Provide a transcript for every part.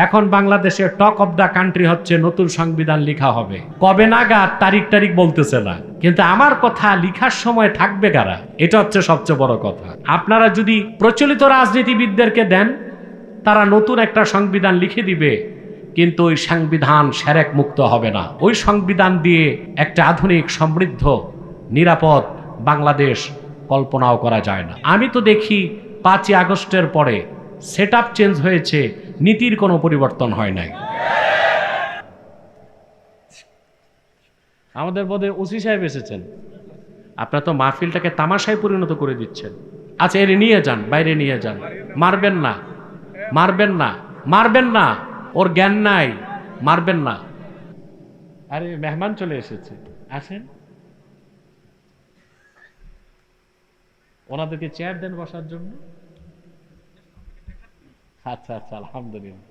এখন বাংলাদেশের talk of the country হচ্ছে নতুন সংবিধান লেখা হবে, কবে নাগাদ তারিখ বলতেছে না, কিন্তু আমার কথা লিখার সময় থাকবে কারা, এটা হচ্ছে সবচেয়ে বড় কথা। আপনারা যদি প্রচলিত রাজনীতিবিদদেরকে দেন, তারা নতুন একটা সংবিধান লিখে দিবে, কিন্তু ওই সংবিধান সেরেক মুক্ত হবে না। ওই সংবিধান দিয়ে একটা আধুনিক সমৃদ্ধ নিরাপদ বাংলাদেশ কল্পনাও করা যায় না। আমি তো দেখি 5ই আগস্টের পরে সেটআপ চেঞ্জ হয়েছে, নীতির কোনো পরিবর্তন হয় নাই। আমাদের বোধহয় ওসি সাহেব এসেছেন, আপনারা তো মাহফিলটাকে তামাশায় পরিণত করে দিচ্ছেন। আচ্ছা, এর নিয়ে যান, বাইরে নিয়ে যান, মারবেন না, মারবেন না, মারবেন না, ওর জ্ঞান নাই, মারবেন না। আরে মেহমান চলে এসেছে, আসেন, ওনাদেরকে চেয়ার দেন বসার জন্য। আচ্ছা আচ্ছা, আলহামদুলিল্লাহ।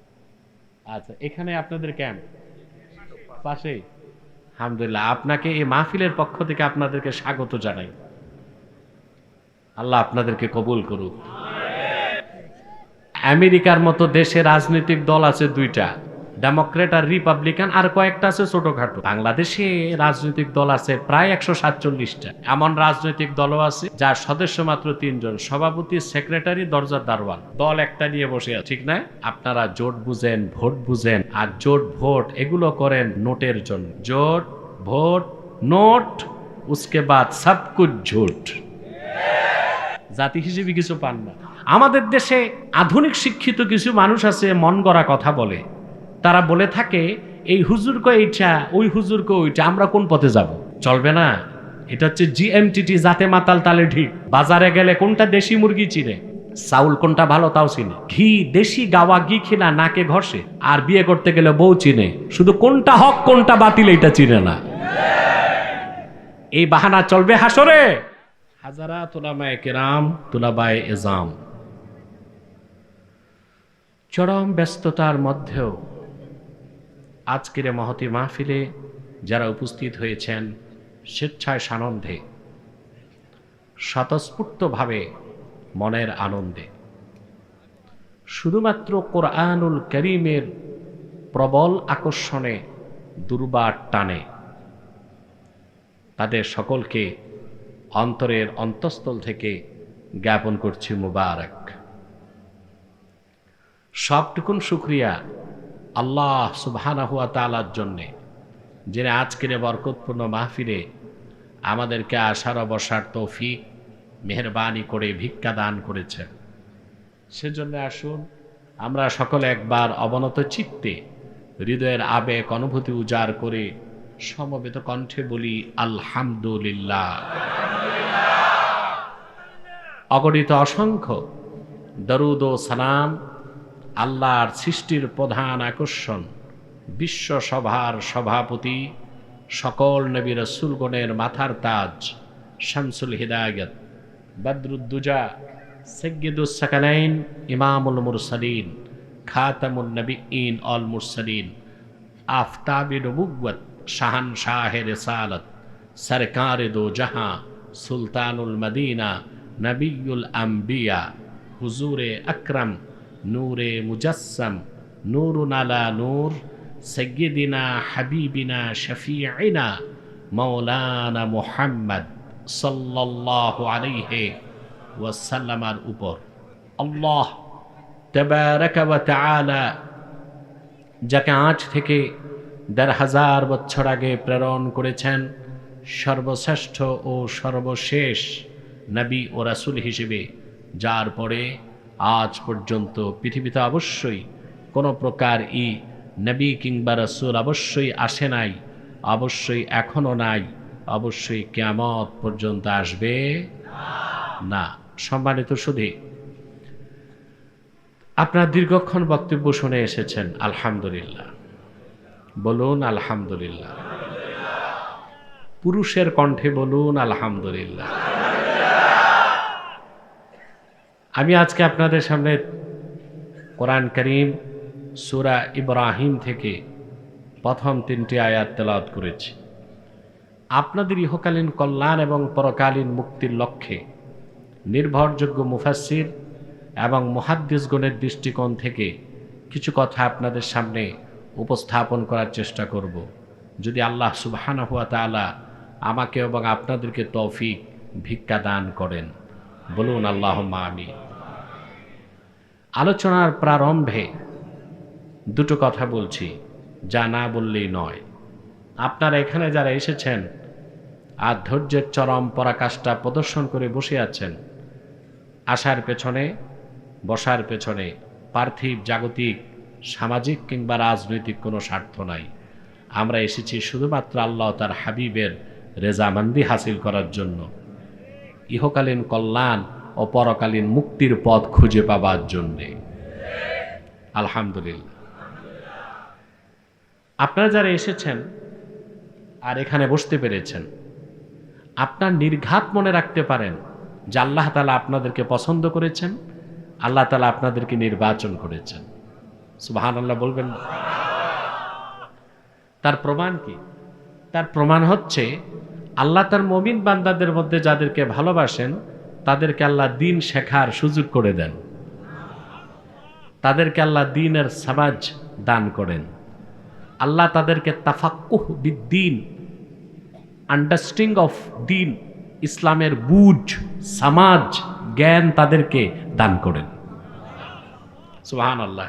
আচ্ছা, এখানে আপনাদের ক্যাম্প পাশেই, আলহামদুলিল্লাহ। আপনাকে এই মাহফিলের পক্ষ থেকে আপনাদেরকে স্বাগত জানাই। আল্লাহ আপনাদেরকে কবুল করুক। আমেরিকার মতো দেশে রাজনৈতিক দল আছে 2টা, ডেমোক্রেট আর রিপাবলিকান, আর কয়েকটা আছে ছোটখাটো। বাংলাদেশে রাজনৈতিক দল আছে প্রায় 147টা। এমন রাজনৈতিক দলও আছে যার সদস্য মাত্র 3 জন, সভাপতি, সেক্রেটারি, দরজার দারোয়ান। দল একটা নিয়ে বসে আছে, ঠিক না? আপনারা জোট বুঝেন, ভোট বুঝেন, আর জোট ভোট এগুলো করেন নোটের জন্য। জোট ভোট নোট, উসকে বাদ সব কুছ ঝুট। জাতি হিসেবে কিছু পান না। আমাদের দেশে আধুনিক শিক্ষিত কিছু মানুষ আছে, মন গড়া কথা বলে। তারা বলে থাকে এই হুজুরকে এইটা, ওই হুজুরকে ওইটা, আমরা কোন পথে যাব? চলবে না। এটা হচ্ছে জিএমটিটি, জাতে মাতাল তালে ঠিক। বাজারে গেলে কোনটা দেশি মুরগি চিনে, চাউল কোনটা ভালো তাও চিনে, ঘি দেশি গাওয়া ঘি কিনা নাকে ঘষে, আর বিয়ে করতে গেলে বউ চিনে, শুধু কোনটা হক কোনটা বাতিল এটা চিনে না। এই বাহানা চলবে হাসরে। হাজারাত উলামায়ে কেরাম, তুলাবায়ে এজাম, চরম ব্যস্ততার মধ্যেও আজকের মহতি মাহফিলে যারা উপস্থিত হয়েছেন, স্বেচ্ছায় সানন্দে, স্বতঃস্ফূর্তভাবে, মনের আনন্দে, শুধুমাত্র কোরআনুল কারীমের প্রবল আকর্ষণে, দুর্বার টানে, তাদের সকলকে অন্তরের অন্তঃস্থল থেকে জ্ঞাপন করছি মুবারক। সবটুকুন শুকরিয়া আল্লাহ সুবহানাহু ওয়া তাআলার জন্যে, যিনি আজকের বরকতপূর্ণ মাহফিলে আমাদেরকে আসার বসার তৌফিক মেহেরবানি করে ভিক্ষা দান করেছেন। সেজন্য আসুন আমরা সকলে একবার অবনত চিত্তে, হৃদয়ের আবেগ অনুভূতি উজাড় করে সমবেত কণ্ঠে বলি আলহামদুলিল্লাহ। অগণিত অসংখ্য দরুদ ও সালাম আল্লাহর সৃষ্টির প্রধান আকর্ষণ, বিশ্ব সভার সভাপতি, সকল নবী রাসূলগণের মাথার তাজ, শামসুল হিদায়াত, বদরুদ্দুজা, সাইয়্যিদুস সাকালাইন, ইমামুল মুরসালিন, খাতামুন নবিয়্যিন অল মুরসালিন, আফতাবে নবুওয়াত, শাহানশাহে রিসালাত, সরকারে দো জাহাঁ, সুলতানুল মদিনা, নবিয়ুল আম্বিয়া, হুজুরে আকরাম, নূরে মুজাসসাম, নূরুন আলা নূর, সাইয়্যিদিনা হাবিবিনা শফিঈনা মাওলানা মুহাম্মদ সাল্লাল্লাহু আলাইহি ওয়াসাল্লামের উপর আল্লাহ তাবারাকা ওয়া তাআলা যাকে আজ থেকে ১,৫০০ বছর আগে প্রেরণ করেছেন সর্বশ্রেষ্ঠ ও সর্বশেষ নবী ও রাসূল হিসেবে, যার পরে আজ পর্যন্ত পৃথিবীতে অবশ্যই কোনো প্রকার নবী কিংবা রাসূল অবশ্যই আসে নাই, অবশ্যই এখনো নাই, অবশ্যই কিয়ামত পর্যন্ত আসবে না। সম্মানিত সুধী, আপনার দীর্ঘক্ষণ বক্তব্য শুনে এসেছেন, আলহামদুলিল্লাহ। বলুন আলহামদুলিল্লাহ। পুরুষের কণ্ঠে বলুন আলহামদুলিল্লাহ। আমি আজকে আপনাদের সামনে কোরআন কারীম সূরা ইব্রাহিম থেকে প্রথম 3টি আয়াত তেলাওয়াত করেছি। আপনাদের ইহকালীন কল্যাণ এবং পরকালীন মুক্তির লক্ষ্যে নির্ভরযোগ্য মুফাসসির এবং মুহাদ্দিসগণের দৃষ্টিকোণ থেকে কিছু কথা আপনাদের সামনে উপস্থাপন করার চেষ্টা করব। যদি আল্লাহ সুবহানাহু ওয়া তাআলা আমাকে এবং আপনাদেরকে তৌফিক ভিক্ষা দান করেন, বলুন আল্লাহুম্মা আমিন। আলোচনার প্রারম্ভে দুটো কথা বলছি, যা না বললেই নয়। আপনারা এখানে যারা এসেছেন আর ধৈর্যের চরম পরাকাষ্ঠা প্রদর্শন করে বসে আছেন, আসার পেছনে বসার পেছনে পার্থিব, জাগতিক, সামাজিক কিংবা রাজনৈতিক কোনো স্বার্থ নাই। আমরা এসেছি শুধুমাত্র আল্লাহ তার হাবিবের রেজামান্দি হাসিল করার জন্য, ইহকালীন কল্যাণ ও পরকালীন মুক্তির পথ খুঁজে পাবার জন্যে। আলহামদুলিল্লাহ। আপনারা যারা এসেছেন আর এখানে বসতে পেরেছেন, আপনার নির্ঘাত মনে রাখতে পারেন যে আল্লাহ তাআলা আপনাদেরকে পছন্দ করেছেন, আল্লাহ তাআলা আপনাদেরকে নির্বাচন করেছেন। সুবহানাল্লাহ বলবেন। তার প্রমাণ কি? তার প্রমাণ হচ্ছে আল্লাহ তার মুমিন বান্দাদের মধ্যে যাদেরকে ভালোবাসেন তাদেরকে আল্লাহ দ্বীন শেখার সুযোগ করে দেন, তাদেরকে আল্লাহ দ্বীনের সমাজ দান করেন। আল্লাহ তাদেরকে তাফাক্কুহ বিদ্দীন, আন্ডারস্ট্যান্ডিং অফ দ্বীন, ইসলামের বুঝ, সমাজ, জ্ঞান তাদেরকে দান করেন। সুবহানাল্লাহ।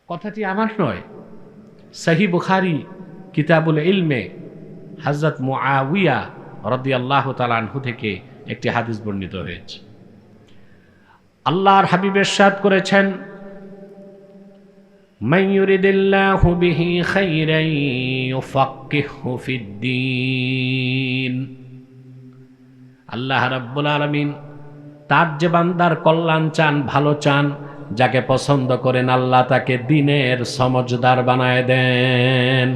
কথাটি আমার নয়, সহিহ বুখারী কিতাবুল ইলমে হযরত মুআবিয়া রাদিয়াল্লাহু তাআলা আনহু থেকে একটি হাদিস বর্ণিত হয়েছে। আল্লাহর হাবিব ইরশাদ করেছেন, মান ইউরিদিল্লাহু বিহি খাইরান ইউফাক্কিহু ফিদ্দীন। আল্লাহ রাব্বুল আলামিন তার যে বান্দার কল্যাণ চান, ভালো চান, যাকে পছন্দ করেন, আল্লাহ তাকে দ্বীনের সমঝদার বানায় দেন।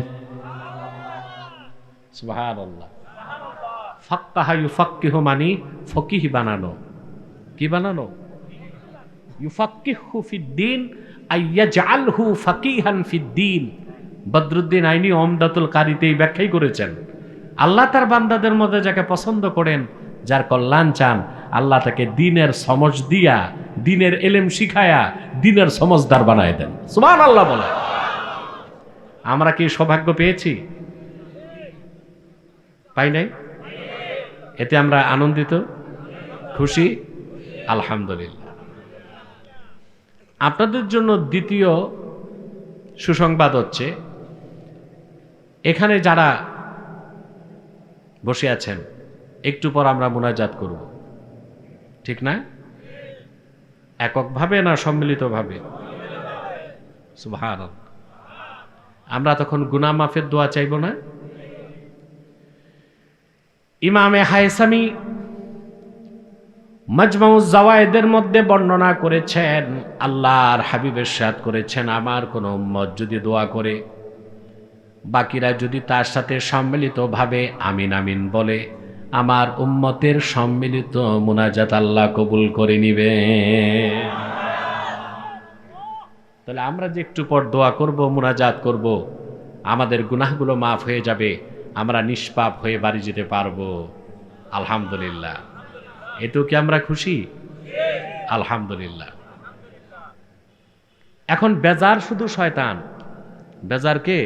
সুবহানাল্লাহ। ফাক্কাহা ইউফাক্কিহু মানে ফকিহ বানানো। কি বানানো? ইউফাক্কিহু ফিদ্দীন আইয়াজআলহু ফাকিহান ফিদ্দীন। বদরুদ্দিন আইনি ওমদাতুল কারীতে ব্যাখ্যাই করেছেন, আল্লাহ তার বান্দাদের মধ্যে যাকে পছন্দ করেন, যার কল্যাণ চান, আল্লাহ তাকে দ্বীনের সমঝ দিয়া, দ্বীনের ইলম শিখায়া দ্বীনের সমঝদার বানায় দেন। সুবহানাল্লাহ বলে। আমরা কি সৌভাগ্য পেয়েছি? পাই নাই? এতে আমরা আনন্দিত, খুশি? আলহামদুলিল্লাহ। আপনাদের জন্য দ্বিতীয় সুসংবাদ হচ্ছে, এখানে যারা বসে আছেন, একটু পর আমরা মুনাজাত করব, ঠিক না? এককভাবে না সম্মিলিতভাবে? সুবহানাল্লাহ। আমরা তখন গুনাহ মাফের দোয়া চাইব না? ইমামে হায়সামি মাজমাউজ জাওয়ায়েদের মধ্যে বর্ণনা করেছেন, আল্লাহর হাবিব ইরশাদ করেছেন, আমার কোন উম্মত যদি দোয়া করে, বাকিরা যদি তার সাথে সম্মিলিতভাবে আমিন আমিন বলে, আমার উম্মতের সম্মিলিত মুনাজাত আল্লাহ কবুল করে নিবে। তাহলে আমরা যে একটু পর দোয়া করব, মুনাজাত করব, আমাদের গুনাহগুলো মাফ হয়ে যাবে, আমরা নিষ্পাপ হয়ে বাড়ি যেতে পারবো। আলহামদুলিল্লাহ। এতেও কি আমরা খুশি? আলহামদুলিল্লাহ। এখন বেজার শুধু শয়তান। বেজার কে?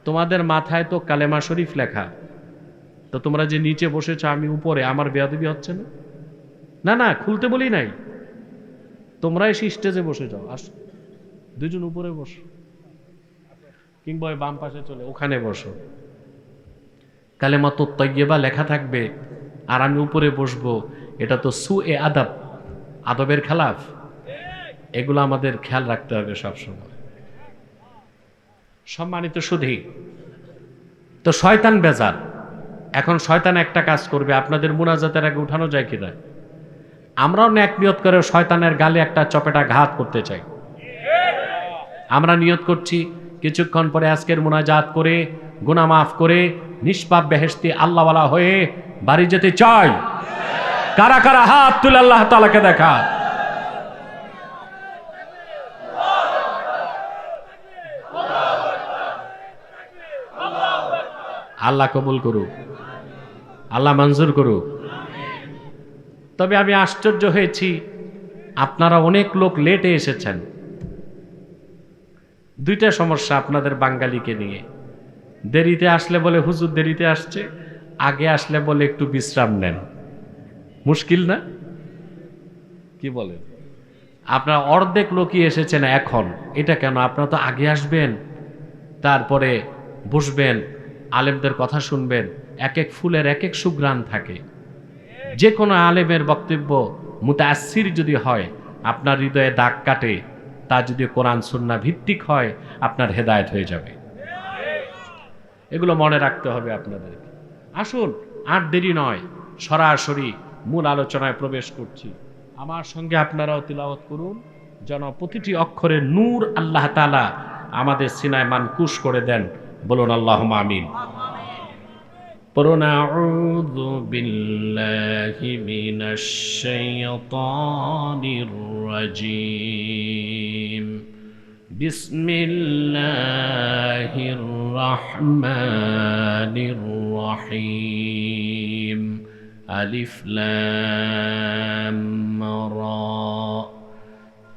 তোমাদের মাথায় তো কালেমা শরীফ লেখা, তো তোমরা যে নিচে বসেছ, আমি উপরে, আমার বেয়াদবি হচ্ছে না? না না, খুলতে বলি নাই, তোমরা এসে স্টেজে বসে যাও। আসো, দুজন উপরে বসো, কিংবা ওই বাম পাশে চলে ওখানে বসো। কালেমাতুত তাইয়্যিবা লেখা থাকবে আর আমি উপরে বসবো, এটা তো সুএ আদাব, আদবের খেলাফ। এগুলো আমাদের খেয়াল রাখতে হবে সবসময়। সম্মানিত সুধী, তো শয়তান বেজার। এখন শয়তান একটা কাজ করবে, আপনাদের মুনাজাতের আগে উঠানো যায় কিনা? আমরাও নেক নিয়ত করে শয়তানের গালে একটা চপেটা ঘাত করতে চাই। আমরা নিয়ত করছি কিছুক্ষণ পরে আজকের মুনাজাত করে, গুনাহ মাফ করে, নিষ্পাপ বেহেশতি আল্লাহওয়ালা হয়ে বাড়ি যেতে চাই। কারা কারা হাত তুলে আল্লাহ তাআলাকে দেখা। আল্লাহ কবুল করুক, আল্লাহ মঞ্জুর করুক। তবে আমি আশ্চর্য হয়েছি, আপনারা অনেক লোক লেটে এসেছেন। দুইটা সমস্যা আপনাদের বাঙালিকে নিয়ে, দেরিতে আসলে বলে হুজুর দেরিতে আসছে, আগে আসলে বলে একটু বিশ্রাম নেন। মুশকিল না? কি বলেন? আপনারা অর্ধেক লোকই এসেছেন এখন, এটা কেন? আপনারা তো আগে আসবেন, তারপরে বসবেন, আলেমদের কথা শুনবেন। এক এক ফুলের এক এক সুঘ্রাণ থাকে। যে কোনো আলেমের বক্তব্য মুতাআসসির যদি হয়, আপনার হৃদয়ে দাগ কাটে, তা যদি কোরআন সুন্নাহ ভিত্তিক হয়, আপনার হেদায়েত হয়ে যাবে। এগুলো মনে রাখতে হবে আপনাদেরকে। আসুন, আর দেরি নয়, সরাসরি মূল আলোচনায় প্রবেশ করছি। আমার সঙ্গে আপনারাও তিলাওয়াত করুন, যেন প্রতিটি অক্ষরের নূর আল্লাহ তাআলা আমাদের সিনায় মানকুশ করে দেন। বলুন আল্লাহুম্মা আমিন। পড়ুন আউযু বিল্লাহি মিনাশ শাইতানির রাজীম। বিসমিল্লাহির রহমানির রহিম। আলিফ লাম রা।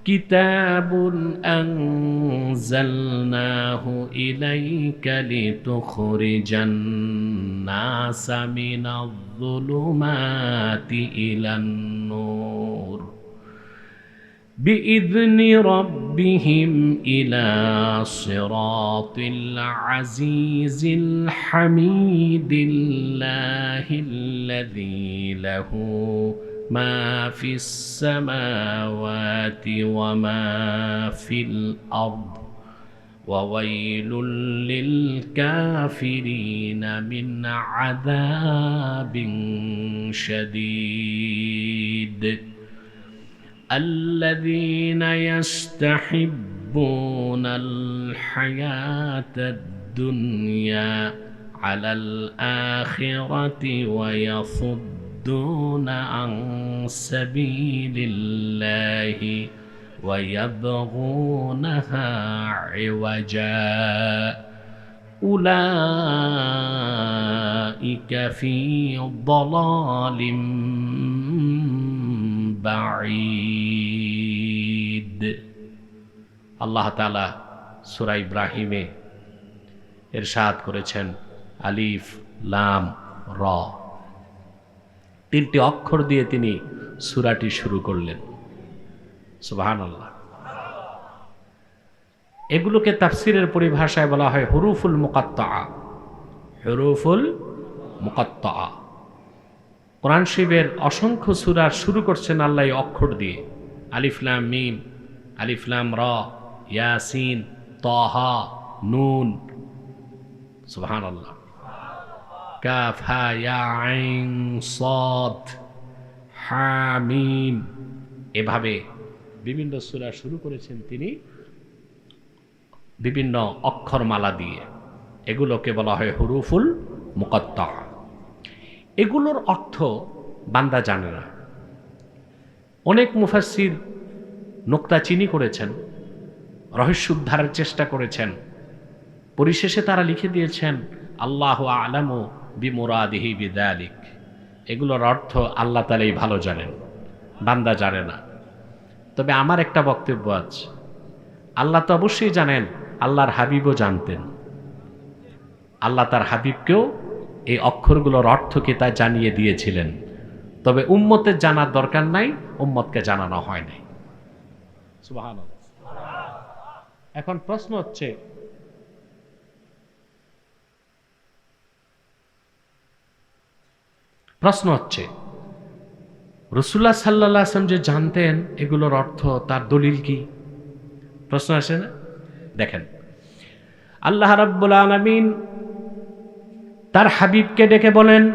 কিতাবুন আনজালনাহু ইলাইকা লিতুখরিজান নাসা মিনাজ-যুলুমাতি ইলান-নূর বিইذনি রাব্বিহিম ইলা সিরাতিল আজিজিল হামিদিল্লাহিল্লাযী লাহু মা ফিস সামাওয়াতি ওয়া মা ফিল আরদ ওয়া ওয়াইলুল লিল কাফিরিনা মিন আযাবিন শাদীদ। الذين يستحبون الحياة الدنيا على الآخرة ويصدون عن سبيل الله ويبغونها عوجا أولئك في ضلال বাঈদ। আল্লাহ তাআলা সূরা ইব্রাহিমে ইরশাদ করেছেন, আলিফ লাম র, তিনটি অক্ষর দিয়ে তিনি সূরাটি শুরু করলেন। সুবহানাল্লাহ। এগুলোকে তাফসীরের পরিভাষায় বলা হয় হুরুফুল মুকাত্তাআ। হুরুফুল মুকাত্তাআ। কোরআন শরীফের অসংখ্য সূরা শুরু করছেন আল্লাহ এই অক্ষর দিয়ে। আলিফ লাম মিম, আলিফ লাম রা, ইয়াসিন, তাহা, নুন। সুবহানাল্লাহ। কাফ হা ইয়া আইন সাদ, হামিম। এভাবে বিভিন্ন সূরা শুরু করেছেন তিনি বিভিন্ন অক্ষরমালা দিয়ে। এগুলোকে বলা হয় হুরুফুল মুকাত্তাআ। এগুলোর অর্থ বান্দা জানে না। অনেক মুফাসসির নোক্তাচিনি করেছেন, রহস্য উদ্ধারের চেষ্টা করেছেন। পরিশেষে তারা লিখে দিয়েছেন, আল্লাহু আ'লামু বিমুরাদিহি বিযালিক। এগুলোর অর্থ আল্লাহ তাআলাই ভালো জানেন, বান্দা জানে না। তবে আমার একটা বক্তব্য আছে, আল্লাহ তো অবশ্যই জানেন, আল্লাহর হাবিবও জানতেন। আল্লাহ তার হাবিবকেও এই অক্ষরগুলোর অর্থকে তা জানিয়ে দিয়েছিলেন। তবে উম্মতের জানার দরকার নাই, উম্মতকে জানানো হয় নাই। সুবহানাল্লাহ। এখন প্রশ্ন হচ্ছে, রাসূলুল্লাহ সাল্লাল্লাহু আলাইহি ওয়াসাল্লাম যে জানতেন এগুলোর অর্থ, তার দলিল কি? প্রশ্ন আসে না? দেখেন, আল্লাহ রাব্বুল আলামিন তার হাবিবকে ডেকে বলেন,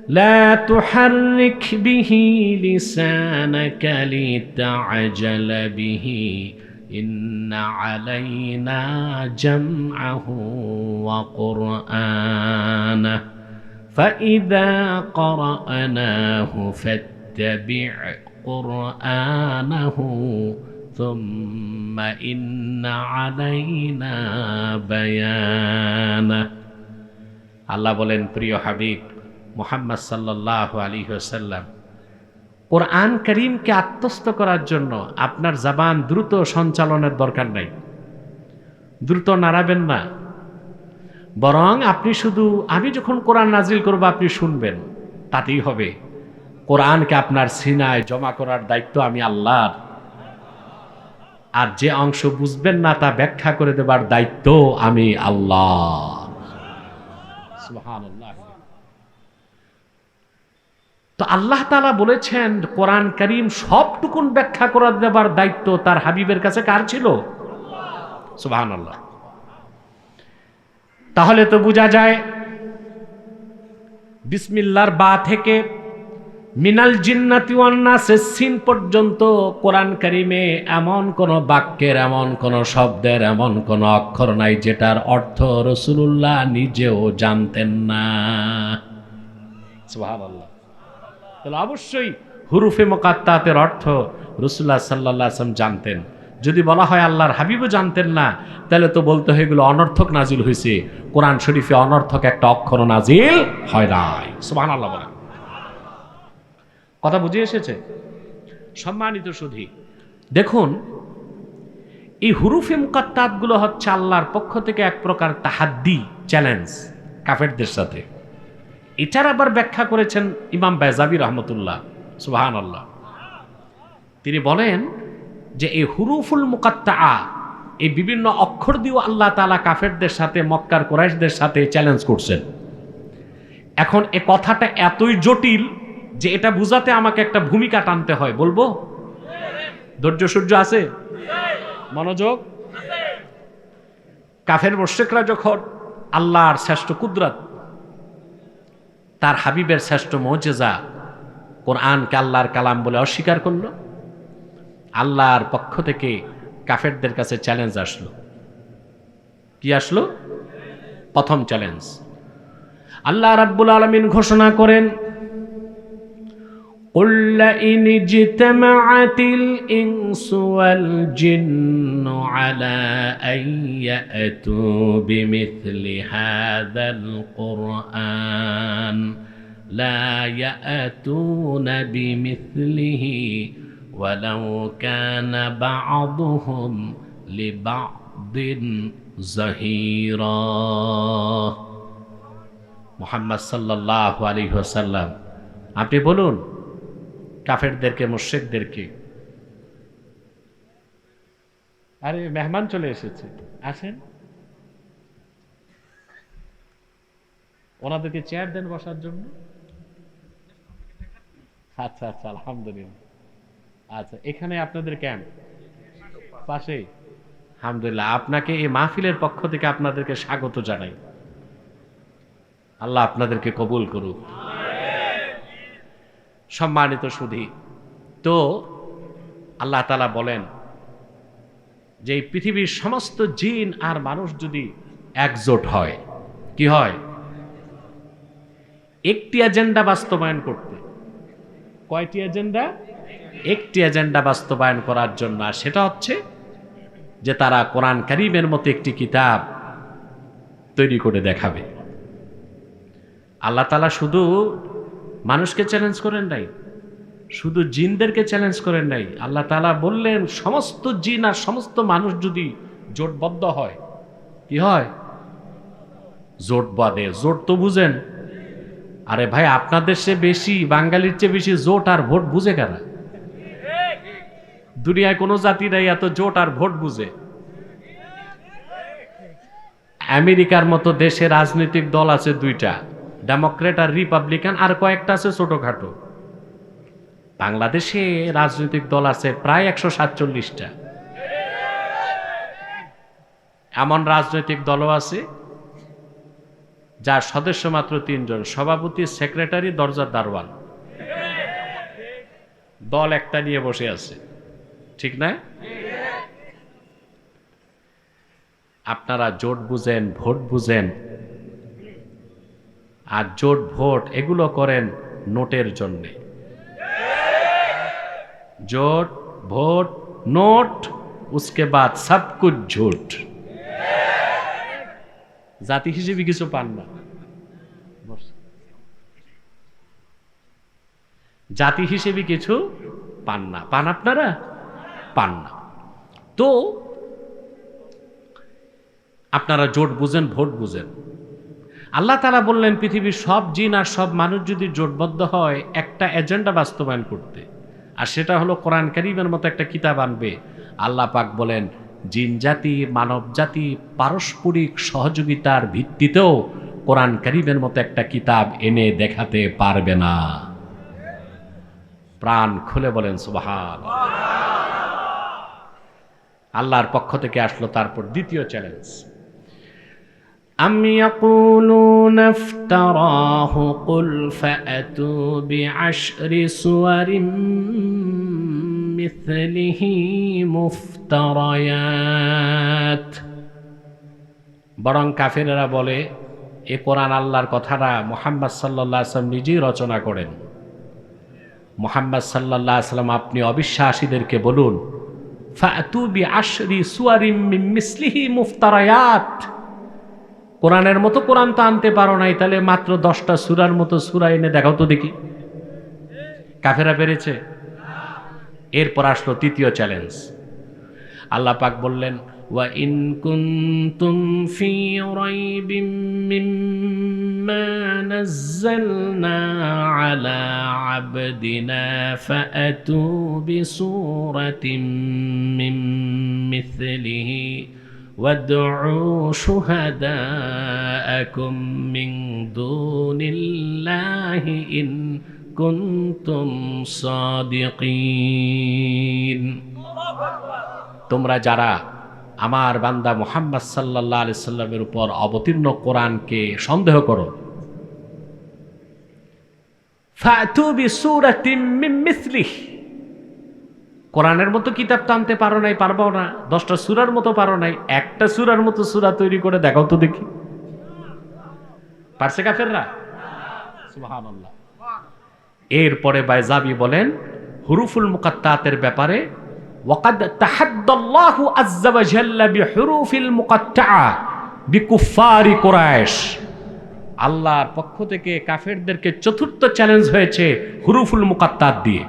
লা তুহাররিক বিহি লিসানাকা লিতা'জালা বিহি ইন্না আলাইনা জামআহু ওয়া কুরআনাহু ফাইযা ক্বরা'নাহু ফাত্তাবি' কুরআনাহু সুম্মা ইন্না আলাইনা বায়ানাহু। আল্লাহ বলেন, প্রিয় হাবিব মুহাম্মদ সাল্লাল্লাহু আলাইহি ওয়াসাল্লাম, কোরআন কারীমকে আত্মস্থ করার জন্য আপনার জবান দ্রুত সঞ্চালনের দরকার নাই, দ্রুত নাড়াবেন না, বরং আপনি শুধু আমি যখন কোরআন নাজিল করব আপনি শুনবেন, তাতেই হবে। কোরআনকে আপনার সিনায় জমা করার দায়িত্ব আমি আল্লাহর, আর যে অংশ বুঝবেন না তা ব্যাখ্যা করে দেবার দায়িত্ব আমি আল্লাহ। সুবহানাল্লাহ। তো আল্লাহ তাআলা বলেছেন কোরআন কারীম সবটুকুন ব্যাখ্যা করে দেবার দায়িত্ব তার হাবিবের কাছে কার ছিল? সুবহানাল্লাহ। তাহলে তো বোঝা যায় বিসমিল্লাহর বা থেকে মিনাল জিন্নাতি ওয়ান নাসের সিন পর্যন্ত কোরআন কারীমে এমন কোন বাক্যের, এমন কোন শব্দের, এমন কোন অক্ষর নাই যেটার অর্থ রাসূলুল্লাহ নিজেও জানতেন না। সুবহানাল্লাহ। তাহলে অবশ্যই হুরুফে মুকাত্তাতের অর্থ রাসূলুল্লাহ সাল্লাল্লাহু আলাইহি ওয়াসাল্লাম জানতেন। যদি বলা হয় আল্লাহর হাবিবও জানতেন না, তাহলে তো বলতে হয় এগুলো অনর্থক নাজিল হয়েছে। কোরআন শরীফে অনর্থক একটা অক্ষর নাজিল হয় নাই। সুবহানাল্লাহ বলেন। কথা বুঝে এসেছে? সম্মানিত সুধী, দেখুন এই হুরুফে মুকাত্তাত গুলো হচ্ছে আল্লাহর পক্ষ থেকে এক প্রকার তাহাদ্দি, চ্যালেঞ্জ কাফেরদের সাথে। এটার আবার ব্যাখ্যা করেছেন ইমাম বায়জাবি রহমতুল্লাহ। সুবহানাল্লাহ। তিনি বলেন যে এই হুরুফুল মুকাত্তাআ, এই বিভিন্ন অক্ষর দিয়েও আল্লাহ তাআলা কাফেরদের সাথে, মক্কার কুরাইশদের সাথে চ্যালেঞ্জ করছেন। এখন এ কথাটা এতই জটিল যে এটা বুঝাতে আমাকে একটা ভূমিকা টানতে হয়। বলবো? ধৈর্য সূর্য আছে? মনোযোগ। কাফের মুশরিকরা যখন আল্লাহর শ্রেষ্ঠ কুদরত, তার হাবিবের শ্রেষ্ঠ মুজিজা কোরআনকে আল্লাহর কালাম বলে অস্বীকার করলো, আল্লাহর পক্ষ থেকে কাফেরদের কাছে চ্যালেঞ্জ আসলো। কি আসলো? প্রথম চ্যালেঞ্জ আল্লাহ রাব্বুল আলামিন ঘোষণা করেন, قُلْ لَئِنِ اجْتَمَعَتِ الْإِنسُ وَالْجِنُّ عَلَىٰ أَن يَأْتُوا بِمِثْلِ هَٰذَا الْقُرْآنِ لَا يَأْتُونَ بِمِثْلِهِ وَلَوْ كَانَ بَعْضُهُمْ لِبَعْضٍ ظَهِيرًا। মুহাম্মদ সাল্লাল্লাহু আলাইহি ওয়াসাল্লাম, আপনি বলুন কাফেরদেরকে, মুশরিকদেরকে, আরে মেহমান চলে এসেছে, আসেন, ওনাদেরকে চেয়ার দেন বসার জন্য। আচ্ছা আচ্ছা, আলহামদুলিল্লাহ। আচ্ছা, এখানে আপনাদের ক্যাম্প পাশে? আলহামদুলিল্লাহ। আপনাকে এই মাহফিলের পক্ষ থেকে আপনাদেরকে স্বাগত জানাই। আল্লাহ আপনাদেরকে কবুল করুক। সম্মানিত সুধী, তো আল্লাহ তাআলা বলেন যে এই পৃথিবীর সমস্ত জিন আর মানুষ যদি একজোট হয়, কি হয়? একটি এজেন্ডা বাস্তবায়ন করতে। কয়টি এজেন্ডা? একটি এজেন্ডা বাস্তবায়ন করার জন্য, আর সেটা হচ্ছে যে তারা কোরআন কারীমের মতো একটি কিতাব তৈরি করে দেখাবে। আল্লাহ তাআলা শুধু মানুষকে চ্যালেঞ্জ করেন নাই, শুধু জিনদেরকে চ্যালেঞ্জ করেন নাই। আল্লাহ তাআলা বললেন সমস্ত জিন আর সমস্ত মানুষ যদি জোটবদ্ধ হয়, কি হয়? জোট বাঁধে। জোট তো বুঝেন? আরে ভাই, আপনাদের চেয়ে বেশি, বাঙালির চেয়ে বেশি জোট আর ভোট বুঝে কারা? দুনিয়ায় কোনো জাতি নাই এত জোট আর ভোট বুঝে। আমেরিকার মতো দেশে রাজনৈতিক দল আছে দুইটা, ডেমোক্রেট আর রিপাবলিকান, আর কয়েকটা আছে ছোটখাটো। বাংলাদেশে রাজনৈতিক দল আছে প্রায় 147টা। এমন রাজনৈতিক দলও আছে যার সদস্য মাত্র 3 জন, সভাপতি, সেক্রেটারি, দরজার দারোয়ান। দল একটা নিয়ে বসে আছে, ঠিক না? আপনারা জোট বুঝেন, ভোট বুঝেন, আর জোট ভোট এগুলো করেন নোটের জন্যে। জোট ভোট নোট, উসকে বাদ সব কুছ ঝুট। জাতি হিসেবে কিছু পান না। জাতি হিসেবে কিছু পান না। পান আপনারা? পান না। তো আপনারা জোট বুঝেন, ভোট বুঝেন। আল্লাহ তাআলা বললেন পৃথিবীর সব জিন আর সব মানুষ যদি জোটবদ্ধ হয় একটা এজেন্ডা বাস্তবায়ন করতে, আর সেটা হলো কোরআন কারীমের মতো একটা কিতাব আনবে, আল্লাহ পাক বলেন জিন জাতি মানব জাতি পারস্পরিক সহযোগিতার ভিত্তিতেও কোরআন কারীমের মতো একটা কিতাব এনে দেখাতে পারবে না। প্রাণ খুলে বলেন সুবহানাল্লাহ। আল্লাহর পক্ষ থেকে আসলো তারপর দ্বিতীয় চ্যালেঞ্জ, أم يقولون افتراه قل فأتوا بعشر سور مثله مفتريات। বরং কাফেরেরা বলে এ কোরআন আল্লাহর কথাটা মুহাম্মদ সাল্লাল্লাহু আলাইহি ওয়াসাল্লাম নিজেই রচনা করেন। মুহাম্মদ সাল্লাল্লাহু আলাইহি ওয়াসাল্লাম আপনি অবিশ্বাসীদেরকে বলুন ফাতু বিআশরি সুওয়ারিম মিন মিসলিহি মুফতারায়াত, কোরআনের মতো কোরআন তো আনতে পারো নাই, তাহলে মাত্র 10টা সূরার মতো সূরা এনে দেখাও তো দেখি। কাফেরা পেরেছে? এরপর আসলো তৃতীয় চ্যালেঞ্জ। আল্লাহ পাক বললেন ওয়া ইন কুনতুম ফি রাইবিম মিম্মা নাযালনা আলা আবদিনা ফাআতু বিসূরাতিন মিন মিথলিহি وادعوا شهداءكم من دون الله إن كنتم صادقين। তোমরা যারা আমার বান্দা মুহাম্মদ সাল্লাল্লাহু আলাইহি সাল্লামের উপর অবতীর্ণ কোরআনকে সন্দেহ করো, ফাতু বিসূরাতিন মিন মিসলিহি, কোরআনের মতো কিতাব তো আনতে পারো নাই, পারবো না, 10টা সূরার মতো পারো নাই, একটা সূরার মতো সূরা তৈরি করে দেখাও তো দেখি। পারছে কাফেররা? সুবহানাল্লাহ। এরপরে বাইজাবি বলেন হুরুফুল মুকাত্তাতের ব্যাপারে ওয়াকাদ তাহাদ্দাল্লাহু আযজা ওয়া জাল্লা বিহুরুফিল মুকাত্তাআ বিকুফারি কুরাইশ। আল্লাহর পক্ষ থেকে কাফেরদেরকে চতুর্থ চ্যালেঞ্জ হয়েছে হুরুফুল মুকাত্তাত দিয়ে,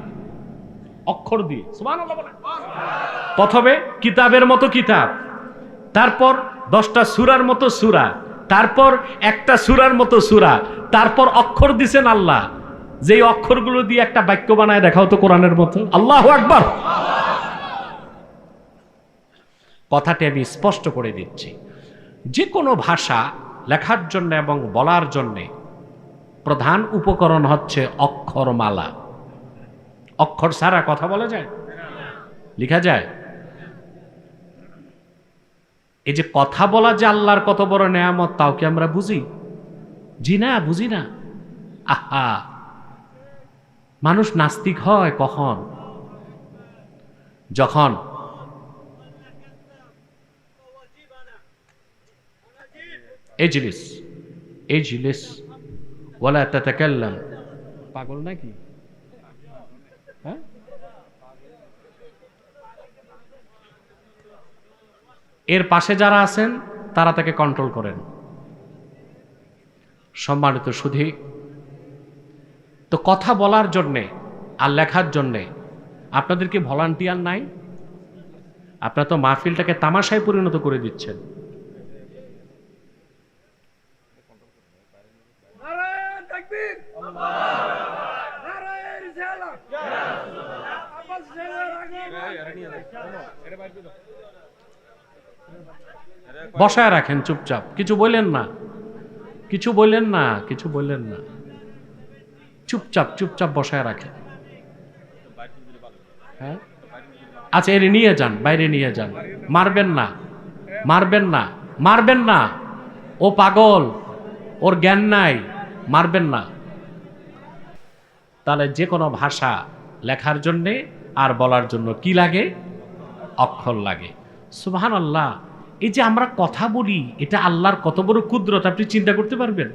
অক্ষর দিয়ে। সুবহানাল্লাহ বলেন। প্রথমে কিতাবের মতো কিতাব, তারপর 10টা সূরার মতো সূরা, তারপর একটা সূরার মতো সূরা, তারপর অক্ষর দিছেন আল্লাহ, যেই অক্ষরগুলো দিয়ে একটা বাক্য বানায় দেখাও তো কোরআনের মতো। আল্লাহু আকবার। কথাটি আমি স্পষ্ট করে দিচ্ছি, যে কোনো ভাষা লেখার জন্য এবং বলার জন্য প্রধান উপকরণ হচ্ছে অক্ষরমালা। অক্ষর ছাড়া কথা বলা যায়? লেখা যায়? এই যে কথা বলা যে আল্লাহর কত বড় নেয়ামত, তাও কি আমরা বুঝি? জি না, বুঝি না। আহা, মানুষ নাস্তিক হয় কখন? যখন এজলিস ওয়ালা তাতাকাল্লাম। পাগল নাকি? হ্যাঁ, এর পাশে যারা আছেন তারা তাকে কন্ট্রোল করেন। সম্মানিত সুধী, তো কথা বলার জন্যে আর লেখার জন্যে আপনাদের কি ভলান্টিয়ার নাই? আপনারা তো মাহফিলটাকে তামাশায় পরিণত করে দিচ্ছেন। বসায় রাখেন চুপচাপ, কিছু বললেন না, কিছু বললেন না, কিছু বললেন না, চুপচাপ চুপচাপ বসায় রাখেন। হ্যাঁ, আচ্ছা, এর নিয়ে যান, বাইরে নিয়ে যান। মারবেন না, মারবেন না, মারবেন না। ও পাগল, ওর জ্ঞান নাই, মারবেন না। তাহলে যে কোনো ভাষা লেখার জন্যে আর বলার জন্য কি লাগে? অক্ষর লাগে। সুবহানাল্লাহ। এই যে আমরা কথা বলি, এটা আল্লাহর কত বড় কুদরত আপনি চিন্তা করতে পারবেন?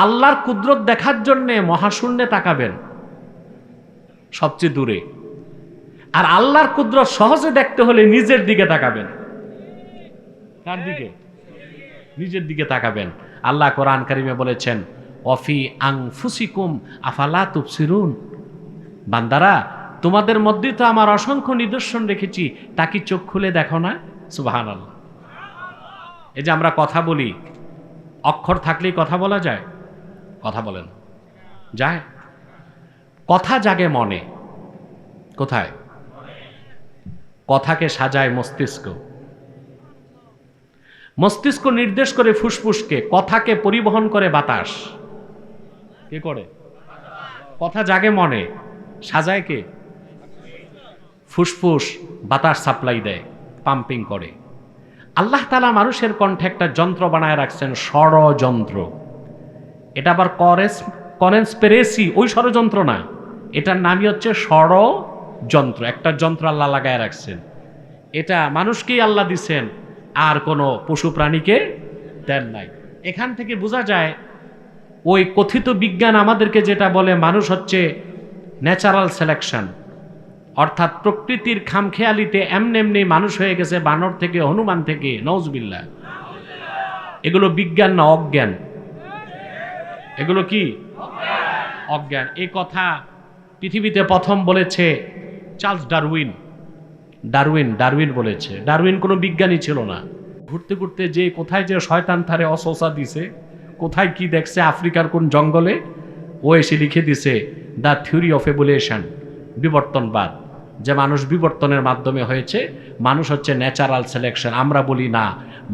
আল্লাহর কুদরত দেখার জন্যে মহাশূন্যে তাকাবেন, সবচেয়ে দূরে। আর আল্লাহর কুদরত সহজে দেখতে হলে নিজের দিকে তাকাবেন। কার দিকে? নিজের দিকে তাকাবেন। আল্লাহ কোরআন কারিমে বলেছেন অফি আনফুসিকুম আফালা তুবসিরুন, বান্দারা তোমাদের মধ্যে তো আমার অসংখ্য নিদর্শন রেখেছি, তা কি চোখ খুলে দেখো না? সুবহানাল্লাহ। এই যে আমরা কথা বলি, অক্ষর থাকলেই কথা বলা যায়? কথা বলেন যায়? কথা জাগে মনে, কোথায়? কথাকে সাজায় মস্তিষ্ক, মস্তিষ্ক নির্দেশ করে ফুসফুসকে, কথাকে পরিবহন করে বাতাস। কি করে? কথা জাগে মনে, সাজায় কে? ফুসফুস, বাতাস সাপ্লাই দেয়, পাম্পিং করে। আল্লাহ তাআলা মানুষের কণ্ঠে একটা যন্ত্র বানায় রাখছেন, ষড়যন্ত্র। এটা আবার করেন্সপেরেসি, ওই ষড়যন্ত্র না, এটার নামই হচ্ছে ষড়যন্ত্র। একটা যন্ত্র আল্লাহ লাগায় রাখছেন, এটা মানুষকেই আল্লাহ দিছেন, আর কোনো পশু প্রাণীকে দেন নাই। এখান থেকে বোঝা যায় ওই কথিত বিজ্ঞান আমাদেরকে যেটা বলে মানুষ হচ্ছে ন্যাচারাল সিলেকশন, অর্থাৎ প্রকৃতির খামখেয়ালিতে এমনি মানুষ হয়ে গেছে, বানর থেকে, হনুমান থেকে, নওজবিল্লাহ। এগুলো বিজ্ঞান না, অজ্ঞান। এগুলো কি? অজ্ঞান। এই কথা পৃথিবীতে প্রথম বলেছে চার্লস ডারউইন। ডারউইন বলেছে। ডারউইন কোনো বিজ্ঞানী ছিল না। ঘুরতে ঘুরতে যে কোথায় যে শয়তান তারে অসোসা দিছে, কোথায় কি দেখছে আফ্রিকার কোন জঙ্গলে, ও এসে লিখে দিছে দ্য থিওরি অফ এভলিউশন, বিবর্তনবাদ, যে মানুষ বিবর্তনের মাধ্যমে হয়েছে, মানুষ হচ্ছে ন্যাচারাল সিলেকশন। আমরা বলি না,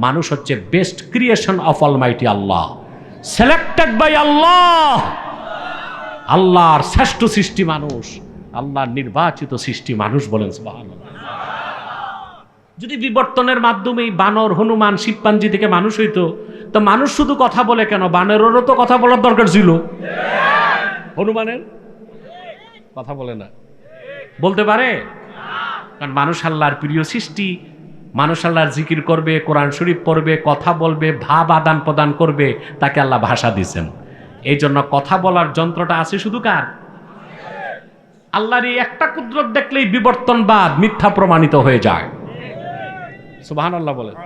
মানুষ হচ্ছে best creation of almighty Allah, selected by Allah. আল্লাহর শ্রেষ্ঠ সৃষ্টি মানুষ, আল্লাহর নির্বাচিত সৃষ্টি মানুষ, বলেন সুবহানাল্লাহ। যদি বিবর্তনের মাধ্যমেই বানর, হনুমান, শিবপাঞ্জি থেকে মানুষ হইতো, তো মানুষ শুধু কথা বলে কেন? বানরেরও তো কথা বলার দরকার ছিল। হনুমানের কথা বলে না, বলতে পারে? কারণ মানুষ আল্লাহর প্রিয় সৃষ্টি, মানুষ আল্লাহর জিকির করবে, কোরআন শরীফ পড়বে, কথা বলবে, ভাব আদান প্রদান করবে, তাকে আল্লাহ ভাষা দিয়েছেন। এই জন্য কথা বলার যন্ত্রটা আছে শুধু কার? আল্লাহর এই একটা কুদরত দেখলেই বিবর্তনবাদ মিথ্যা প্রমাণিত হয়ে যায়। সুবহানাল্লাহ বলেন।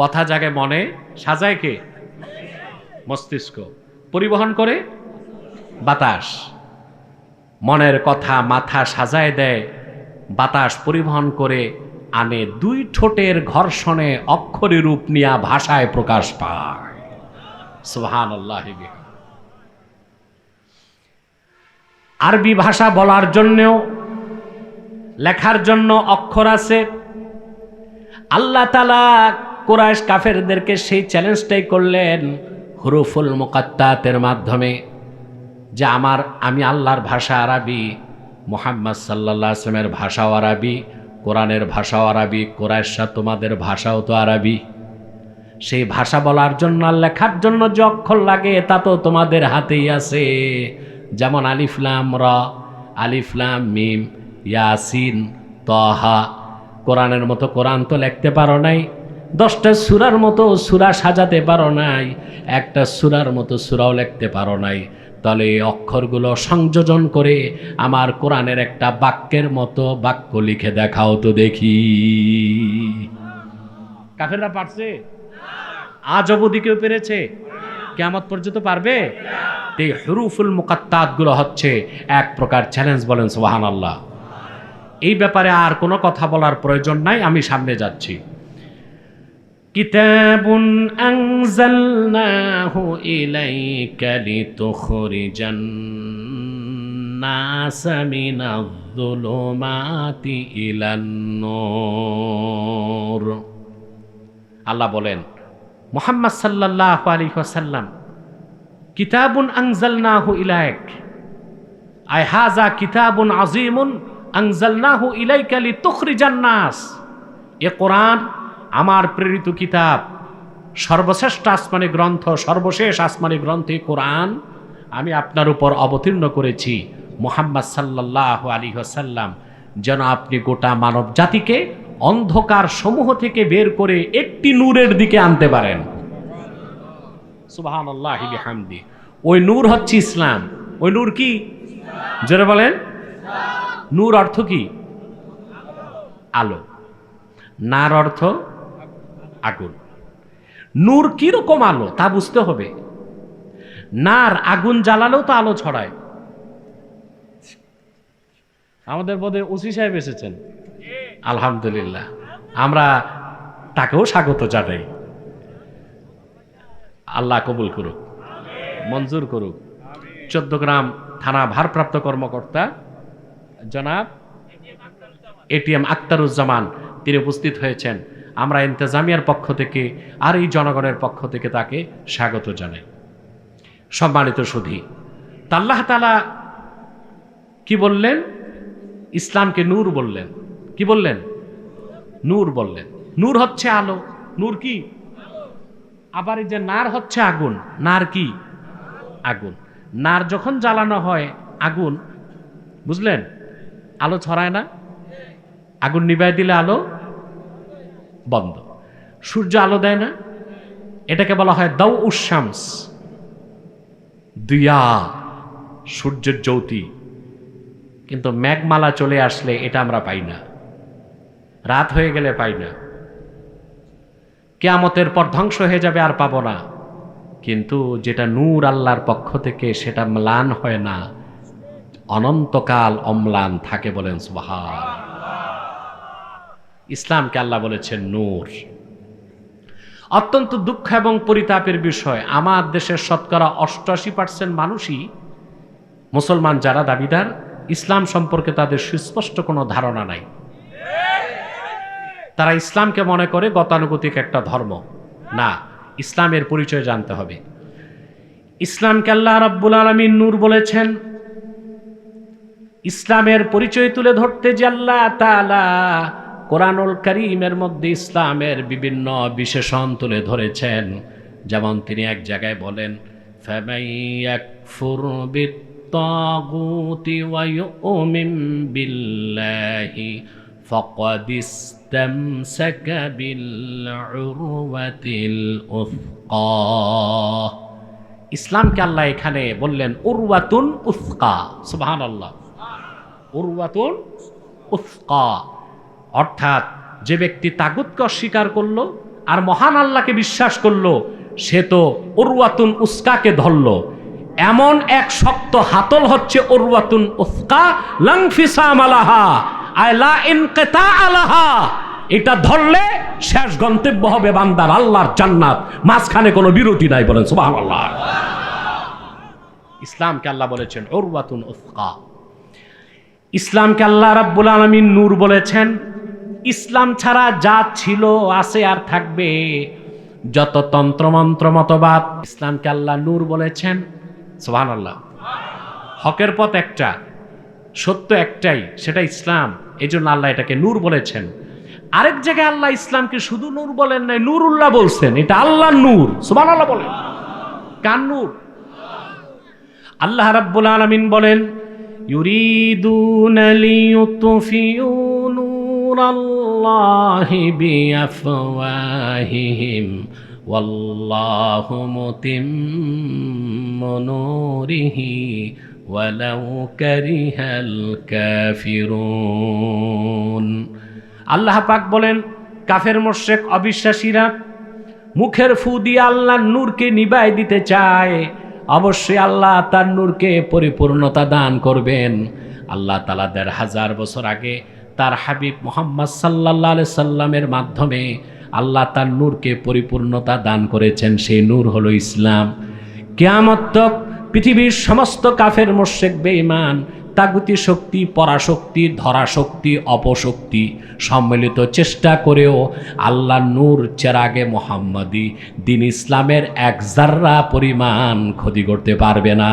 কথা জাগে মনে, সাজায় কে? মস্তিষ্ক, পরিবহন করে বাতাস। মনের কথা মাথা সাজায় দেয়, বাতাস পরিবহন করে আনে, দুই ঠোঁটের ঘর্ষণে অক্ষরে রূপ নিয়া ভাষায় প্রকাশ পায়। সুবহানাল্লাহ। আরবি ভাষা বলার জন্যও, লেখার জন্য অক্ষর আছে। আল্লাহ তাআলা কুরাইশ কাফেরদেরকে সেই চ্যালেঞ্জটাই করলেন হুরুফুল মুকাত্তাতের মাধ্যমে, যে আমি আল্লাহর ভাষা আরবি, মুহাম্মদ সাল্লাল্লাহু আলাইহি ওয়াসাল্লামের ভাষাও আরবি, কোরআনের ভাষাও আরবি, কুরাইশরা তোমাদের ভাষাও তো আরবি। সেই ভাষা বলার জন্য আর লেখার জন্য যে অক্ষর লাগে তা তো তোমাদের হাতেই আছে। যেমন আলিফ লাম রা, আলিফ লাম মিম, ইয়াসিন, তাহা। কোরআনের মতো কোরআন তো লিখতে পারো নাই, 10টা সূরার মতো সূরা সাজাতে পারো নাই, একটা সূরার মতো সূরাও লিখতে পারো নাই। তাহলে এই অক্ষরগুলো সংযোজন করে আমার কোরআনের একটা বাক্যের মতো বাক্য লিখে দেখাও তো দেখি। কাফেররা পারছে? আজ অবধি কেউ পেরেছে? কিয়ামত পর্যন্ত পারবে? এই হুরুফুল মুকাত্তাত গুলো হচ্ছে এক প্রকার চ্যালেঞ্জ, বলেন সুবহানাল্লাহ। এই ব্যাপারে আর কোনো কথা বলার প্রয়োজন নাই, আমি সামনে যাচ্ছি। কিতাবুন আনজালনাহু ইলাইকা লিতুখরিজান নাসা মিনায-যুলুমাতি ইলান-নূর। আল্লাহ বলেন, মুহাম্মদ সাল্লাল্লাহু আলাইহি ওয়াসাল্লাম, কিতাবুন আনজালনাহু ইলাইক, আই হাযা কিতাবুন আযীমুন আনজালনাহু ইলাইকা লিতুখরিজান নাস। এ কোরআন আমার প্রেরিত কিতাব, সর্বশ্রেষ্ঠ আসমানি গ্রন্থ, সর্বশেষ আসমানি গ্রন্থ কোরআন আমি আপনার উপর অবতীর্ণ করেছি মুহাম্মদ সাল্লাল্লাহু আলাইহি ওয়াসাল্লাম, যেন আপনি গোটা মানব জাতিকে অন্ধকার সমূহ থেকে বের করে একটি নূরের দিকে আনতে পারেন। সুবহানাল্লাহি বিহামদি। ওই নূর হচ্ছে ইসলাম। ওই নূর কি? জোরে বলেন। নূর অর্থ কি? আলো। নার অর্থ আগুন। নূর কিরকম আলো তা বুঝতে হবে। নার আগুন জ্বালালেও তো আলো ছড়ায়। আমাদের বোধহয় ওসি সাহেব এসেছেন, আলহামদুলিল্লাহ, আমরা তাকেও স্বাগত জানাই। আল্লাহ কবুল করুক, মঞ্জুর করুক। 14 গ্রাম থানা ভারপ্রাপ্ত কর্মকর্তা জনাব এটিএম আক্তারুজ্জামান তিনি উপস্থিত হয়েছেন। আমরা ইন্তেজামিয়ার পক্ষ থেকে আর এই জনগণের পক্ষ থেকে তাকে স্বাগত জানাই। সম্মানিত সুধী, আল্লাহ তাআলা কি বললেন? ইসলামকে নূর বললেন। কি বললেন? নূর বললেন। নূর হচ্ছে আলো। নূর কি? আবার এই যে নার হচ্ছে আগুন। নার কি? আগুন। নার যখন জ্বালানো হয় আগুন, বুঝলেন, আলো ছড়ায় না। আগুন নিভাই দিলে আলো বন্ধ। সূর্য আলো দেয় না, এটাকে বলা হয় দাউ উশ-শামস, দিয়া, সূর্যের জ্যোতি। কিন্তু মেঘমালা চলে আসলে এটা আমরা পাই না, রাত হয়ে গেলে পাই না, কিয়ামতের পর ধ্বংস হয়ে যাবে, আর পাবো না। কিন্তু যেটা নূর আল্লাহর পক্ষ থেকে সেটা ম্লান হয় না, অনন্তকাল অম্লান থাকে। বলেন সুবহান। ইসলামকে আল্লাহ বলেছেন নূর। অত্যন্ত দুঃখ এবং পরিতাপের বিষয়, আমার দেশের শতকরা 88% মানুষই মুসলমান যারা দাবিদার, ইসলাম সম্পর্কে তাদের সুস্পষ্ট কোনো ধারণা নাই। তারা ইসলামকে মনে করে গতানুগতিক একটা ধর্ম। না, ইসলামের পরিচয় জানতে হবে। ইসলামকে আল্লাহ রাব্বুল আলামিন নূর বলেছেন। ইসলামের পরিচয় তুলে ধরতে যে আল্লাহ তাআলা কোরআনুল কারীমের মধ্যে ইসলামের বিভিন্ন বিশেষণ তুলে ধরেছেন। যেমন তিনি এক জায়গায় বলেন, ফামান ইয়াকফুর বিত্তাগুতি ওয়া ইউমিন বিল্লাহি ফাকাদ ইসতামসাকা বিল উরওয়াতিল উসকা। ইসলামকে আল্লাহ এখানে বললেন উরওয়াতুন উসকা। সুবহানাল্লাহ। উরওয়াতুন উসকা অর্থাৎ যে ব্যক্তি তাগুতকে অস্বীকার করলো আর মহান আল্লাহকে বিশ্বাস করলো, সে তো উরওয়াতুন উসকাকে ধরলো। এমন এক শক্ত হাতল হচ্ছে উরওয়াতুন উসকা, লা ইনফিসাম আলাহা আই লা ইনকিতা আলাহা। এটা ধরলে শেষ গন্তব্য হবে বান্দার আল্লাহর জান্নাত, মাঝখানে কোনো বিরতি নাই। বলেন সুবহানাল্লাহ। ইসলামকে আল্লাহ বলেছেন উরওয়াতুন উসকা। ইসলামকে আল্লাহ রাব্বুল আলামিন নূর বলেছেন। ইসলাম ছাড়া যা ছিল, আছে আর থাকবে, যত তন্ত্রমন্ত্র মতবাদ, ইসলামকে আল্লাহ নূর বলেছেন। সুবহানাল্লাহ। হকের পথ একটা, সত্য একটাই, সেটা ইসলাম। এই জন্য আল্লাহ এটাকে নূর বলেছেন। আরেক জায়গায় আল্লাহ ইসলামকে শুধু নূর বলেন নাই, নূরুল্লাহ বলছেন। এটা আল্লাহর নূর। সুবহানাল্লাহ বলেন। কার নূর? আল্লাহ রাব্বুল আলামিন বলেন, ইউরিদুনা লিইউতফিউ নূরাল্লাহি বিআফওয়াহিহিম ওয়াল্লাহু মুতিম্মু নূরিহি ওয়ালাউ কারিহাল কাফিরুন। আল্লাহ পাক বলেন, কাফের মুশরিক অবিশ্বাসীরা মুখের ফু দিয়ে আল্লাহর নূরকে নিভাই দিতে চায়। অবশ্যই আল্লাহ তার নূরকে পরিপূর্ণতা দান করবেন। আল্লাহ তাআলা ১৫০০ বছর আগে তার হাবিব মুহাম্মদ সাল্লাল্লাহু আলাইহি সাল্লামের মাধ্যমে আল্লাহ তার নূরকে পরিপূর্ণতা দান করেছেন। সেই নূর হলো ইসলাম। কিয়ামত তক পৃথিবীর সমস্ত কাফের মুশরিক বেঈমান তাগুতি শক্তি, পরাশক্তি, ধরাশক্তি, অপশক্তি সম্মিলিত চেষ্টা করেও আল্লাহর নূর চেরাগে মুহাম্মাদি দ্বীন ইসলামের এক জাররা পরিমাণ ক্ষতি করতে পারবে না।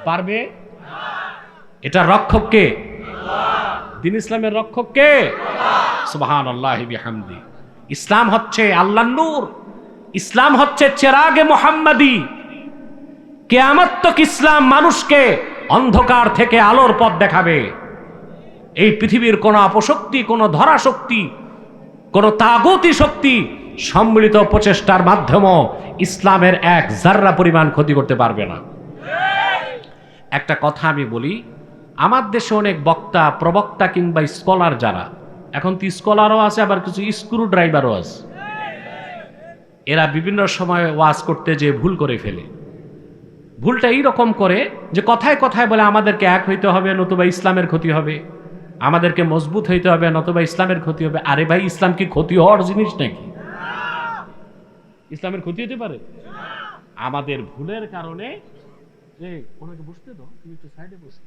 পারবে? এটা রক্ষক কে? দ্বীন ইসলামের রক্ষক কে? সুবহানাল্লাহি বিহামদি। ইসলাম হচ্ছে আল্লাহর নূর, ইসলাম হচ্ছে চেরাগে মুহাম্মাদি। কিয়ামত তক ইসলাম মানুষকে অন্ধকার থেকে আলোর পথ দেখাবে। এই পৃথিবীর কোন অপশক্তি, কোন ধরাশক্তি, কোন তাগুতি শক্তি সম্মিলিত প্রচেষ্টার মাধ্যমে ইসলামের এক জাররা পরিমাণ ক্ষতি করতে পারবে না। একটা কথা আমি বলি, আমার দেশে অনেক বক্তা, প্রবক্তা কিংবা স্কলার যারা, এখন তো স্কলারও আছে, আবার কিছু স্ক্রু ড্রাইভারও আছে। এরা বিভিন্ন সময় ওয়াজ করতে যে ভুল করে ফেলে। ভুলটা এইরকম করে যে কথায় কথায় বলে আমাদেরকে এক হইতে হবে, নতুবা ইসলামের ক্ষতি হবে, আমাদেরকে মজবুত হইতে হবে, নতুবা ইসলামের ক্ষতি হবে। আরে ভাই, ইসলাম কি ক্ষতি হওয়ার জিনিস নাকি? ইসলামের ক্ষতি হতে পারে? আমাদের ভুলের কারণে ওনাকে বসতে দাও, তুমি একটু সাইডে বসো।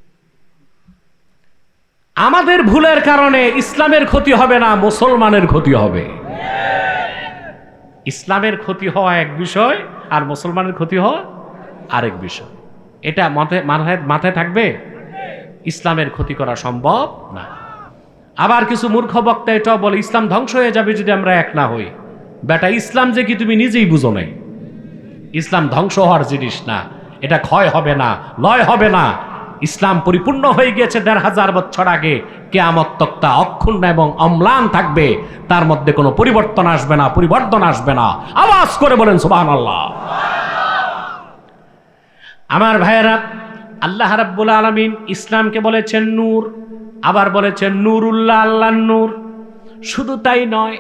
আমাদের ভুলের কারণে ইসলামের ক্ষতি হবে না, মুসলমানের ক্ষতি হবে। ইসলামের ক্ষতি হওয়া এক বিষয়, আর মুসলমানের ক্ষতি হওয়া আরেক বিষয়। এটা মাথায় থাকবে। ইসলামের ক্ষতি করা সম্ভব না। আবার কিছু মূর্খ বক্তা এটাও বলে ইসলাম ধ্বংস হয়ে যাবে যদি আমরা এক না হই। বেটা, ইসলাম যে কি তুমি নিজেই বুঝো নাই। ইসলাম ধ্বংস হওয়ার জিনিস না, এটা ক্ষয় হবে না, লয় হবে না। ইসলাম পরিপূর্ণ হয়ে গিয়েছে ১৫০০ বছর আগে। কিয়ামত তক্তা অক্ষুণ্ণ এবং অম্লান থাকবে, তার মধ্যে কোনো পরিবর্তন আসবে না, পরিবর্তন আসবে না। আওয়াজ করে বলেন সুবহানাল্লাহ। আমার ভাইয়েরা, আল্লাহ রাব্বুল আলামিন ইসলামকে বলেছেন নূর, আবার বলেছেন নূরুল্লাহ, আল্লাহর নূর। শুধু তাই নয়,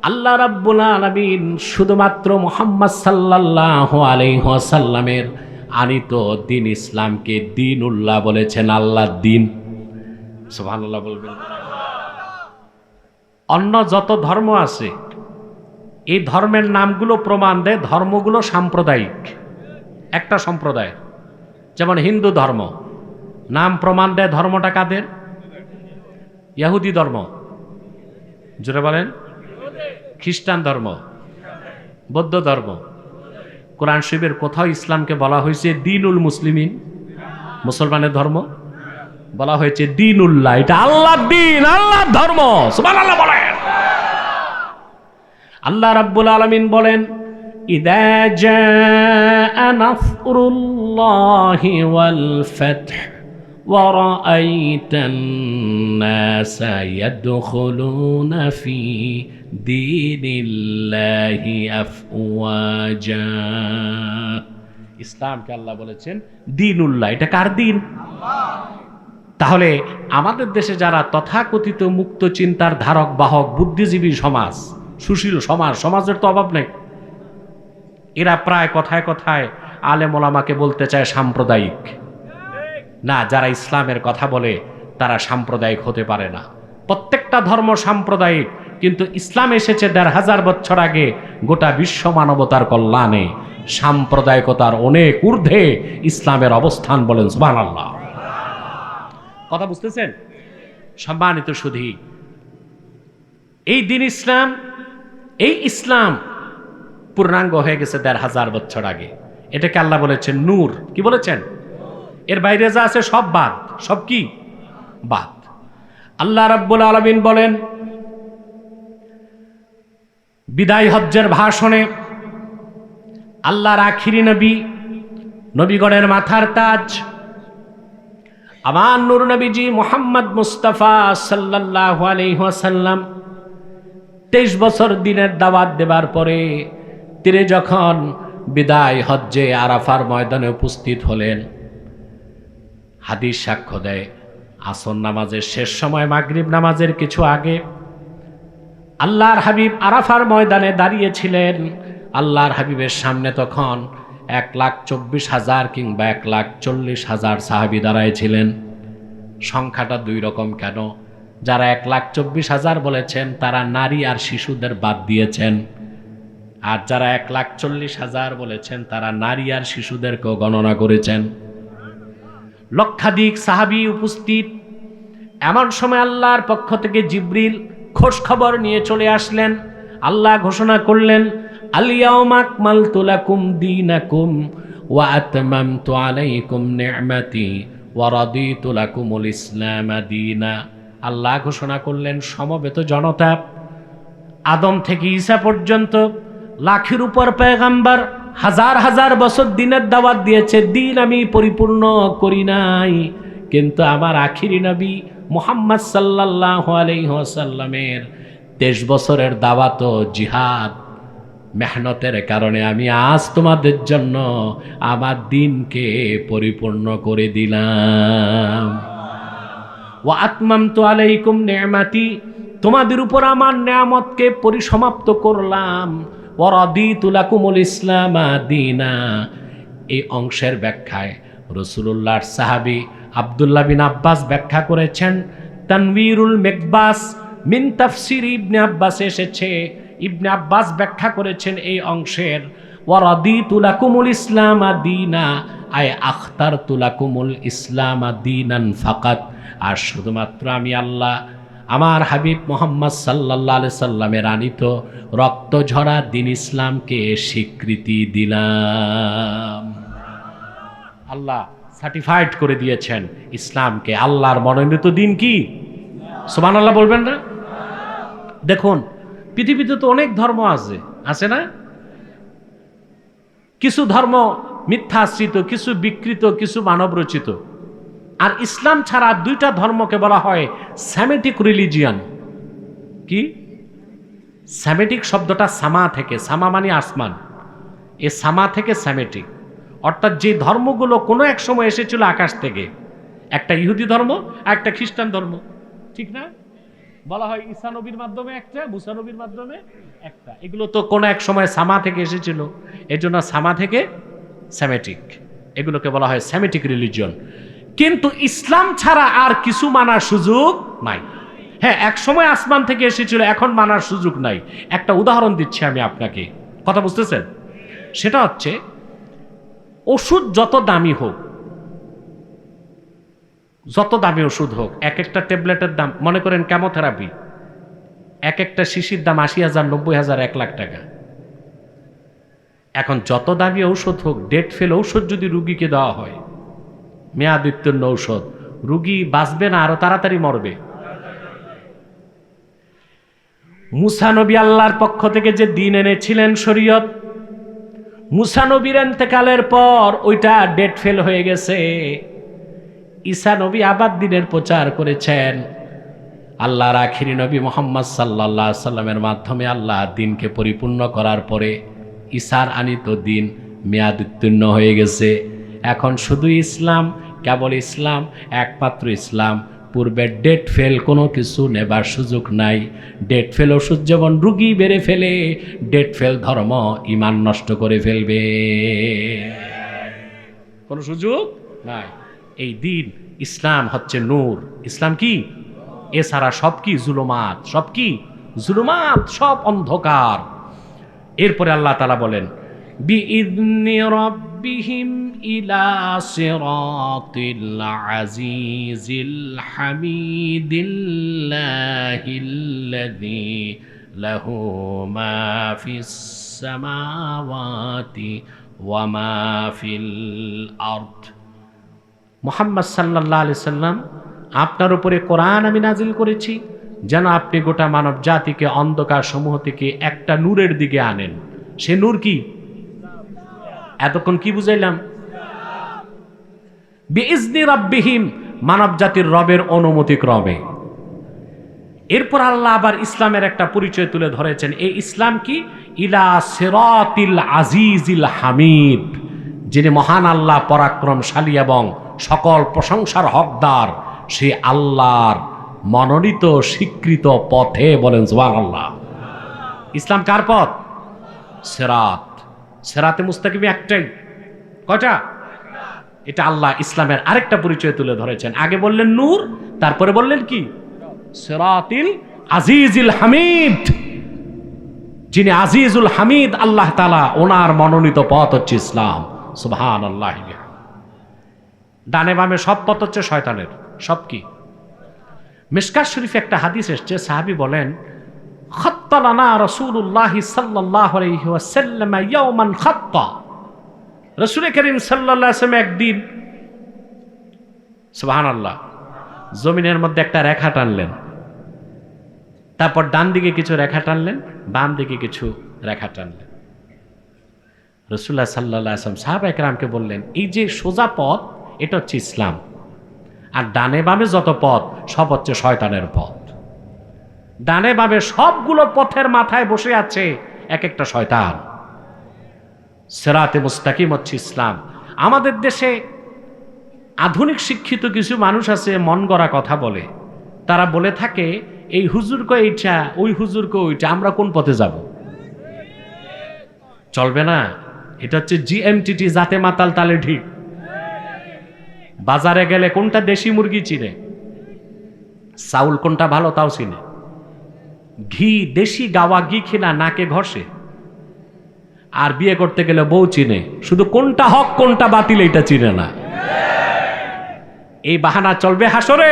আল্লাহ রাব্বুল আলামিন শুধুমাত্র মুহাম্মদ সাল্লাল্লাহু আলাইহি ওয়াসাল্লামের আনিত দিন ইসলামকে দীনুল্লাহ বলেছেন, আল্লাহর দিন। সুবহানাল্লাহ বলবেন। অন্য যত ধর্ম আছে, এই ধর্মের নামগুলো প্রমাণ দেয় ধর্মগুলো সাম্প্রদায়িক, একটা সম্প্রদায়। যেমন হিন্দু ধর্ম, নাম প্রমাণ দেয় ধর্মটা কাদের? ইহুদি ধর্ম, জোরে বলেন। খ্রিস্টান ধর্ম, বৌদ্ধ ধর্ম। কোরআন শরীফের কোথাও ইসলামকে বলা হয়েছে দ্বীনুল মুসলিমিন, মুসলমানের ধর্ম? বলা হয়েছে দ্বীনুল্লাহ, এটা আল্লাহর দ্বীন, আল্লাহর ধর্ম। সুবহানাল্লাহ বলেন। আল্লাহ রাব্বুল আলামিন বলেন, ইযা জাআ নাসরুল্লাহি ওয়াল ফাতহ ওয়া রাআইতান নাসা ইয়াদখুলুনা ফি দীনিল্লাহি আফওয়াজা। ইসলামকে আল্লাহ বলেছেন দ্বীনুল্লাহ, এটা কার দিন? তাহলে আমাদের দেশে যারা তথাকথিত মুক্ত চিন্তার ধারক বাহক, বুদ্ধিজীবী সমাজ, সুশীল সমাজ, সমাজের তো অভাব নেই, এরা প্রায় কথায় কথায় আলেম ওলামাকে বলতে চায় সাম্প্রদায়িক। না, যারা ইসলামের কথা বলে তারা সাম্প্রদায়িক হতে পারে না। প্রত্যেকটা ধর্ম সাম্প্রদায়িক, কিন্তু ইসলাম এসেছে ১৫০০ বছর আগে গোটা বিশ্ব মানবতার কল্যাণে। সাম্প্রদায়িকতার অনেক ঊর্ধ্বে ইসলামের অবস্থান, বলেন সুবহানাল্লাহ। কথা বুঝতেছেন? সম্মানিত সুধী, এই দিন ইসলাম, এই ইসলাম পূর্ণাঙ্গ হয়ে গেছে ১৫০০ বছর আগে। এটাকে আল্লাহ বলেছেন নূর। কি বলেছেন? এর বাইরে যা আছে সব বাদ। সব কি বাদ? আল্লাহ রাব্বুল আলামিন বলেন বিদায় হজ্জের ভাষণে, আল্লাহর আখিরি নবী, নবীগণের মাথার তাজ, আমার নূর নবীজি মুহাম্মদ মুস্তাফা সাল্লাল্লাহু আলাইহি ওয়াসাল্লাম 23 বছর দিনের দাওয়াত দেবার পরে তিনি যখন বিদায় হজ্জে আরাফার ময়দানে উপস্থিত হলেন, হাদিস সাক্ষ্য দেয় আসর নামাজের শেষ সময়, মাগরিব নামাজের কিছু আগে আল্লাহর হাবিব আরাফার ময়দানে দাঁড়িয়েছিলেন। আল্লাহর হাবিবের সামনে তখন ১,২৪,০০০ কিংবা ১,৪০,০০০ সাহাবী দাঁড়াইছিলেন। সংখ্যাটা দুই রকম কেন? যারা ১,৪০,০০০ বলেছেন তারা নারী আর শিশুদের বাদ দিয়েছেন, আর যারা ১,৪০,০০০ বলেছেন তারা নারী আর শিশুদেরকেও গণনা করেছেন। লক্ষাধিক সাহাবী উপস্থিত। এমন সময় আল্লাহর পক্ষ থেকে জিবরিল খোঁজ খবর নিয়ে চলে আসলেন। আল্লাহ ঘোষণা করলেন, আল-ইয়াওমা আকমালতু লাকুম দীনাকুম ওয়া আতমামতু আলাইকুম নি'মাতি ওয়া রাদিতু লাকুমুল ইসলাম দীনা। আল্লাহ ঘোষণা করলেন, সমবেত জনতা, আদম থেকে ঈসা পর্যন্ত লাখের উপর পয়গম্বর হাজার হাজার বছর দিনের দাওয়াত দিয়েছে, দিন আমি পরিপূর্ণ করি নাই। কিন্তু আমার আখিরি নবী মুহাম্মদ সাল্লাল্লাহু আলাইহি ওয়াসাল্লামের 23 বছরের দাওয়াত ও জিহাদ মেহনতের কারণে আমি আজ তোমাদের জন্য আমার দিনকে পরিপূর্ণ করে দিলাম। ওয়া আতমামতু আলাইকুম নি'মাতি, তোমাদের উপর আমার নিয়ামতকে পরিসমাপ্ত করলাম। ওয়া রাদিতু লাকুমুল ইসলামা দীনা। এই অংশের ব্যাখ্যায় রাসূলুল্লাহর সাহাবী আব্দুল্লাহ বিন আব্বাস ব্যাখ্যা করেছেন, তানবীরুল মিকবাস মিন তাফসির ইবনে আব্বাস এসেছে, ইবনে আব্বাস ব্যাখ্যা করেছেন এই অংশের ওয়া রাদিতু লাকুমুল ইসলামা দীনা আয় আখতারতু লাকুমুল ইসলামা দীনান ফাকাত। আর শুধুমাত্র আমি আল্লাহ আমার হাবিব মুহাম্মদ সাল্লাল্লাহু আলাইহি সাল্লামের আনিত রক্ত ঝরা দিন ইসলামকে স্বীকৃতি দিলাম। আল্লাহ সার্টিফাইড করে দিয়েছেন ইসলামকে, আল্লাহর মনোনীত দিন কি? সুবহানাল্লাহ বলবেন না? দেখুন পৃথিবীতে তো অনেক ধর্ম আছে, আছে না? কিছু ধর্ম মিথ্যাশ্রিত, কিছু বিকৃত, কিছু মানব রচিত। আর ইসলাম ছাড়া দুইটা ধর্মকে বলা হয় সেমেটিক রিলিজিয়ান। কি? সেমেটিক শব্দটা সামা থেকে, সামা মানে আসমান, এ সামা থেকে সেমেটিক, অর্থাৎ যে ধর্মগুলো কোনো এক সময় এসেছিল আকাশ থেকে, একটা ইহুদি ধর্ম আর একটা খ্রিস্টান ধর্ম, ঠিক না? বলা হয় ঈসা নবীর মাধ্যমে একটা, মুসা নবীর মাধ্যমে একটা, এগুলো তো কোনো এক সময় সামা থেকে এসেছিল, এর জন্য সামা থেকে সেমেটিক, এগুলোকে বলা হয় সেমেটিক রিলিজিয়ন। কিন্তু ইসলাম ছাড়া আর কিছু মানার সুযোগ নাই। হ্যাঁ, এক সময় আসমান থেকে এসেছিল, এখন মানার সুযোগ নাই। একটা উদাহরণ দিচ্ছি আমি আপনাকে, কথা বুঝতেছেন? সেটা হচ্ছে ওষুধ যত দামি হোক, যত দামি ওষুধ হোক, এক একটা ট্যাবলেটের দাম, মনে করেন কেমোথেরাপি, এক একটা শিশির দাম ৮০,০০০, ৯০,০০০, ১ লাখ টাকা। এখন যত দামি ঔষধ হোক, ডেট ফেল ঔষধ যদি রুগীকে দেওয়া হয়, মেয়াদ উত্তীর্ণ ঔষধ, রুগী বাঁচবে না, আরো তাড়াতাড়ি মরবে। মুসা নবী আল্লাহর পক্ষ থেকে যে দিন এনেছিলেন শরীয়ত, মুসা নবীর ইন্তেকালের পর ওইটা ডেট ফেল হয়ে গেছে। ঈসা নবী আবার দিনের প্রচার করেছেন। আল্লাহর আখিরি নবী মুহাম্মদ সাল্লাল্লাহু আলাইহি সাল্লামের মাধ্যমে আল্লাহ দিনকে পরিপূর্ণ করার পরে ঈসার আনিত দিন মেয়াদ উত্তীর্ণ হয়ে গেছে। এখন শুধু ইসলাম, কেবল ইসলাম, একমাত্র ইসলাম। পূর্বে ডেট ফেল কোনো কিছু নেবার সুযোগ নাই। ডেট ফেল ওষুধ যেমন রুগী বেড়ে ফেলে, ডেট ফেল ধর্ম ইমান নষ্ট করে ফেলবে, কোনো সুযোগ নাই। এই দিন ইসলাম হচ্ছে নূর। ইসলাম কি? এছাড়া সব কি? জুলুমাত। সব কি? জুলুমাত, সব অন্ধকার। এরপরে আল্লাহ তাআলা বলেন, বিইذনি রাব্বিহিম ইলা সিরাতিল আজিজিল হামিদিল্লাহিল্লাযী লাহু মা ফিস সামাওয়াতি ওয়া মা ফিল আরদ। মুহাম্মদ সাল্লাল্লাহু আলাইহি সাল্লাম, আপনার উপরে কোরআন আমি নাজিল করেছি যেন আপনি গোটা মানব জাতিকে অন্ধকার সমূহ থেকে একটা নূরের দিকে আনেন। সে নূর কি? এতক্ষণ কি বুঝাইলাম? বিইজনি রাব্বিহিম, মানব জাতির রবের অনুমতি ক্রমে। এরপর আল্লাহ আবার ইসলামের একটা পরিচয় তুলে ধরেছেন। এই ইসলাম কি? ইলা সিরাতিল আজিজিল হামিদ, যিনি মহান আল্লাহ, পরাক্রমশালী এবং সকল প্রশংসার হকদার, সে আল্লাহর মনোনীত স্বীকৃত পথে। বলেন সুবহানাল্লাহ। ইসলাম কার পথ? সিরাত। সিরাতে মুস্তাকিম একটাই। কয়টা? এটা আল্লাহ ইসলামের আরেকটা পরিচয় তুলে ধরেছেন। আগে বললেন নূর, তারপরে বললেন কি? সিরাতিল আজিজিল হামিদ, যিনি আজিজুল হামিদ আল্লাহ তাআলা, ওনার মনোনীত পথ হচ্ছে ইসলাম। সুবহানাল্লাহ। ডানে বামে সব পথ হচ্ছে শয়তানের। সব কি? মিশকাত শরীফে একটা হাদিস এসেছে, সাহাবী বলেন, খাত্তা লানা রাসূলুল্লাহ সাল্লাল্লাহু আলাইহি ওয়াসাল্লাম ইয়াওমান খাত্তা। রাসূল করিম সাল্লাল্লাহু আলাইহি ওয়াসাল্লাম একদিন, সুবহানাল্লাহ, জমিনের মধ্যে একটা রেখা টানলেন, তারপর ডান দিকে কিছু রেখা টানলেন, বাম দিকে কিছু রেখা টানলেন। রাসূলুল্লাহ সাল্লাল্লাহু আলাইহি ওয়াসাল্লাম সাহাবায়ে কেরামকে বললেন, এই যে সোজা পথ, এটা হচ্ছে ইসলাম, আর ডানে বামে যত পথ সব হচ্ছে শয়তানের পথ। ডানে বামে সবগুলো পথের মাথায় বসে আছে এক একটা শয়তান। সিরাতে মুস্তাকিম হচ্ছে ইসলাম। আমাদের দেশে আধুনিক শিক্ষিত কিছু মানুষ আছে, মন গড়া কথা বলে। তারা বলে থাকে, এই হুজুরকে এইটা, ওই হুজুরকে ওইটা, আমরা কোন পথে যাব? চলবে না। এটা হচ্ছে জিএমটিটি, জাতে মাতাল তালে ঠিক। বাজারে গেলে কোনটা দেশি মুরগি চিনে, চাউল কোনটা ভালো তাও চিনে, ঘি দেশি গাওয়া ঘি কিনা নাকে ঘষে। আর বিয়ে করতে গেলে বউ চিনে, শুধু কোনটা হক কোনটা বাতিল এটা চিনে না। এই বাহানা চলবে হাসরে?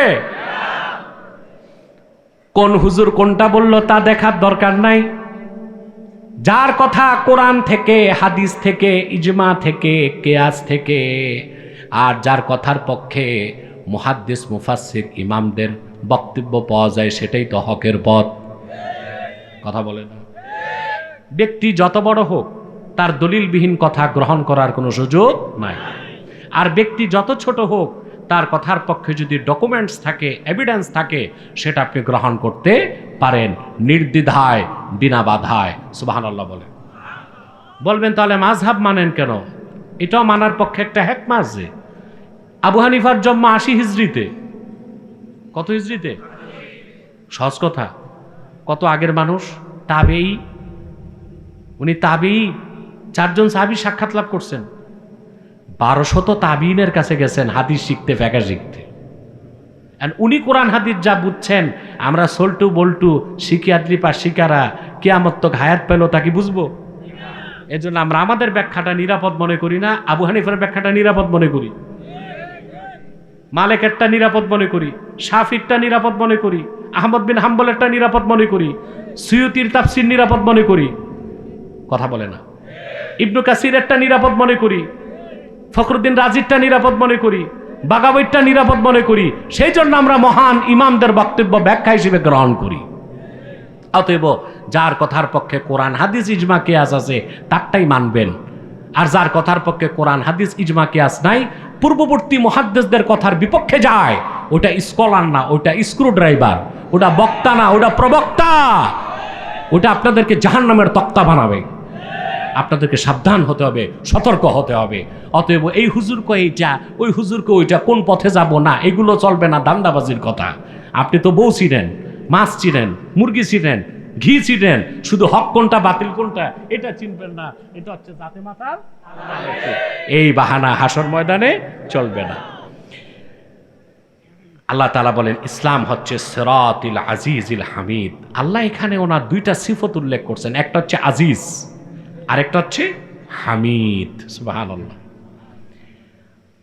কোন হুজুর কোনটা বলল তা দেখার দরকার নাই। যার কথা কোরআন থেকে, হাদিস থেকে, ইজমা থেকে, কিয়াস থেকে, আর যার কথার পক্ষে মুহাদ্দিস মুফাসসির ইমামদের বক্তব্য পাওয়া যায়, সেটাই তো হকের পথ। কথা বলে না? ব্যক্তি যত বড় হোক, তার দলিলবিহীন কথা গ্রহণ করার কোনো সুযোগ নাই। আর ব্যক্তি যত ছোট হোক, তার কথার পক্ষে যদি ডকুমেন্টস থাকে, এভিডেন্স থাকে, সেটা আপনি গ্রহণ করতে পারেন নির্দ্বিধায়, বিনা বাধায়। সুবহানাল্লাহ বলে। বলবেন তাহলে মাযহাব মানেন কেন? এটাও মানার পক্ষে একটা হিকমা আছে। আবু হানিফার জন্ম ৮০ হিজরিতে। কত হিজরিতে? সহজ কথা, কত আগের মানুষ? তাবেঈ। উনি তাবেঈ, ৪ জন সাহাবী সাক্ষাৎ লাভ করছেন। ১২০০ তাবিনের কাছে গেছেন হাদিস শিখতে, ফিকহ শিখতে। উনি কোরআন হাদিস যা বুঝছেন, আমরা সল্টু বল্টু শিকিয়াদ্রি পাস শিকারা কিয়ামত তক হায়াত পেল তা কি বুঝবো? এজন্য আমরা আমাদের ব্যাখ্যাটা নিরাপদ মনে করি না, আবু হানিফার ব্যাখ্যাটা নিরাপদ মনে করি, মালিকেরটা নিরাপদ মনে করি, শাফিরটা নিরাপদ মনে করি, আহমদ বিন হাম্বলেরটা নিরাপদ মনে করি, সুয়ুতির তাফসীর নিরাপদ মনে করি। কথা বলে না? ইবনু কাসিরেরটা নিরাপদ মনে করি, ফখরুদ্দিন রাজিরটা নিরাপদ মনে করি, বাগাবইটা নিরাপদ মনে করি। সেই জন্য আমরা মহান ইমামদের বক্তব্য ব্যাখ্যা হিসেবে গ্রহণ করি। অতএব যার কথার পক্ষে কোরআন হাদিস ইজমা কিয়াস আছে তারটাই মানবেন। আর যার কথার পক্ষে কোরআন হাদিস ইজমা কিয়াস নাই, পূর্ববর্তী মুহাদ্দিসদের কথার বিপক্ষে যায়, ওটা স্কলার না, ওটা স্ক্রু ড্রাইভার, ওটা বক্তা না, ওটা প্রবক্তা। ওটা আপনাদেরকে জাহান্নামের তক্তা বানাবে। আপনাদেরকে সাবধান হতে হবে, সতর্ক হতে হবে। অতএব এই হুজুরকে এইটা, ওই হুজুরকে ওইটা, কোন পথে যাব না, এগুলো চলবে না, দান্দাবাজির কথা। আপনি তো বউ চিনেন, মাছ চিনেন, মুরগি চিনেন, ঘি চিনেন, শুধু হক কোনটা বাতিল কোনটা এটা চিনবেন না। এটা হচ্ছে জাতে মাতাল। এই বাহানা হাসর ময়দানে চলবে না। আল্লাহ তাআলা বলেন ইসলাম হচ্ছে সিরাতুল আজিজিল হামিদ। আল্লাহ এখানে ওনার দুইটা সিফত উল্লেখ করছেন, একটা হচ্ছে আজিজ, আরেকটা হচ্ছে হামিদ। সুবহানাল্লাহ।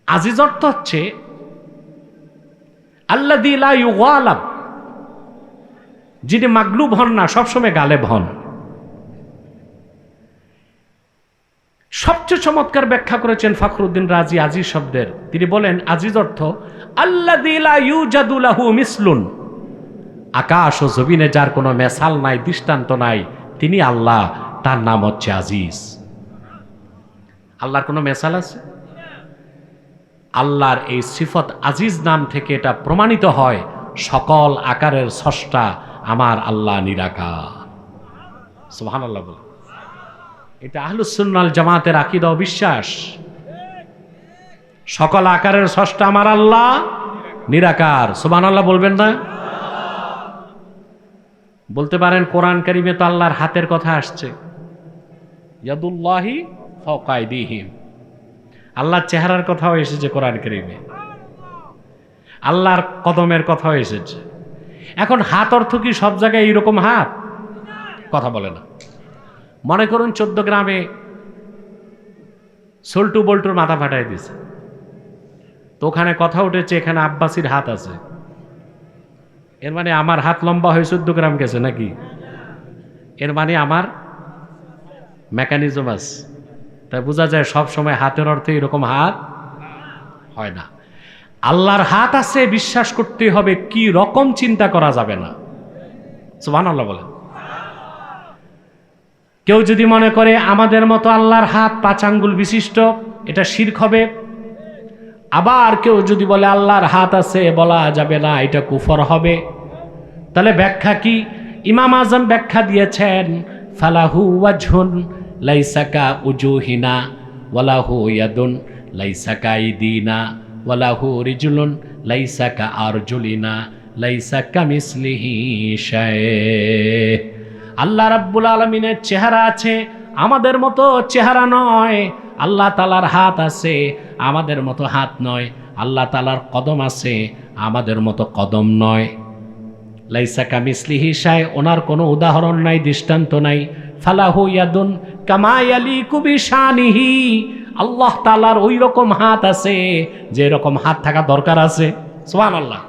আজিজ অর্থ হচ্ছে আল্লাযী লা ইউগালাব, যিনি মাগলুব হন না, সবসময় গালেব হন। সবচেয়ে চমৎকার ব্যাখ্যা করেছেন ফখরুদ্দিন রাজি আজিজ শব্দের। তিনি বলেন আজিজ অর্থ আল্লাযী লা ইউজাদু লাহু মিসলুন, আকাশ ও জমিনে যার কোনো মেসাল নাই, দৃষ্টান্ত নাই, তিনি আল্লাহ, তার নাম হচ্ছে আজিজ। আল্লাহর কোনো মেসাল আছে? আল্লাহর এই সিফত আজিজ নাম থেকে এটা প্রমাণিত হয়, সকল আকারের স্রষ্টা আমার আল্লাহ নিরাকার। সুবহানাল্লাহ বলে। এটা আহলুস সুন্নাহ ওয়াল জামাতের আকীদা ও বিশ্বাস। সকল আকারের স্রষ্টা আমার আল্লাহ নিরাকার। সুবহানাল্লাহ বলবেন না? বলতে পারেন কোরআন কারীমে তো আল্লাহর হাতের কথা আসছে, ইয়াদুল্লাহি ফাওকা আইদিহিম। আল্লাহর চেহারার কথাও এসেছে কোরআন কারীমে, আল্লাহর কদমের কথাও এসেছে। এখন হাত অর্থ কি সব জায়গায় এইরকম হাত? কথা বলে না। মনে করুন 14 গ্রামে সল্টু বল্টুর মাথা ফাটাই দিছে, তো ওখানে কথা উঠেছে এখানে আব্বাসির হাত আছে। এর মানে আমার হাত লম্বা হয়ে 14 গ্রাম গেছে নাকি? এর মানে আমার মেকানিজম আছে। তাই বোঝা যায় সব সময় হাতের অর্থে এরকম হাত হয় না। আল্লাহর হাত আছে বিশ্বাস করতে হবে, কি রকম চিন্তা করা যাবে না। সুবহানাল্লাহ বলে। কেউ যদি মনে করে আমাদের মতো আল্লাহর হাত 5 আঙ্গুল বিশিষ্ট, এটা শিরক হবে। আবার কেউ যদি বলে আল্লাহর হাত আছে বলা যাবে না, এটা কুফর হবে। তাহলে ব্যাখ্যা কি? ইমাম আজম ব্যাখ্যা দিয়েছেন ফালাহু ওয়াজহুন লাইসা কা উজুহিনা ওয়ালাহু ইয়াদুন লাইসা কা আইদিনা ওয়ালাহু রিজলুন লাইসা কা আরজুলিনা লাইসা কামিসলিহি শাই। আল্লাহ রাব্বুল আলামিনের চেহারা আছে, আমাদের মতো চেহারা নয়, আল্লাহ তাআলার হাত আছে, আমাদের মতো হাত নয়। আল্লাহ তাআলার কদম আছে, আমাদের মতো কদম নয়। লাইসা কামিসলিহি শাই, ওনার কোনো উদাহরণ নাই, দৃষ্টান্ত নাই। ফালাহু ইয়াদুন কামা ইয়ালিকু বিশানিহি, আল্লাহ তাআলার ওই রকম হাত আছে যে রকম হাত থাকা দরকার আছে। সুবহানাল্লাহ।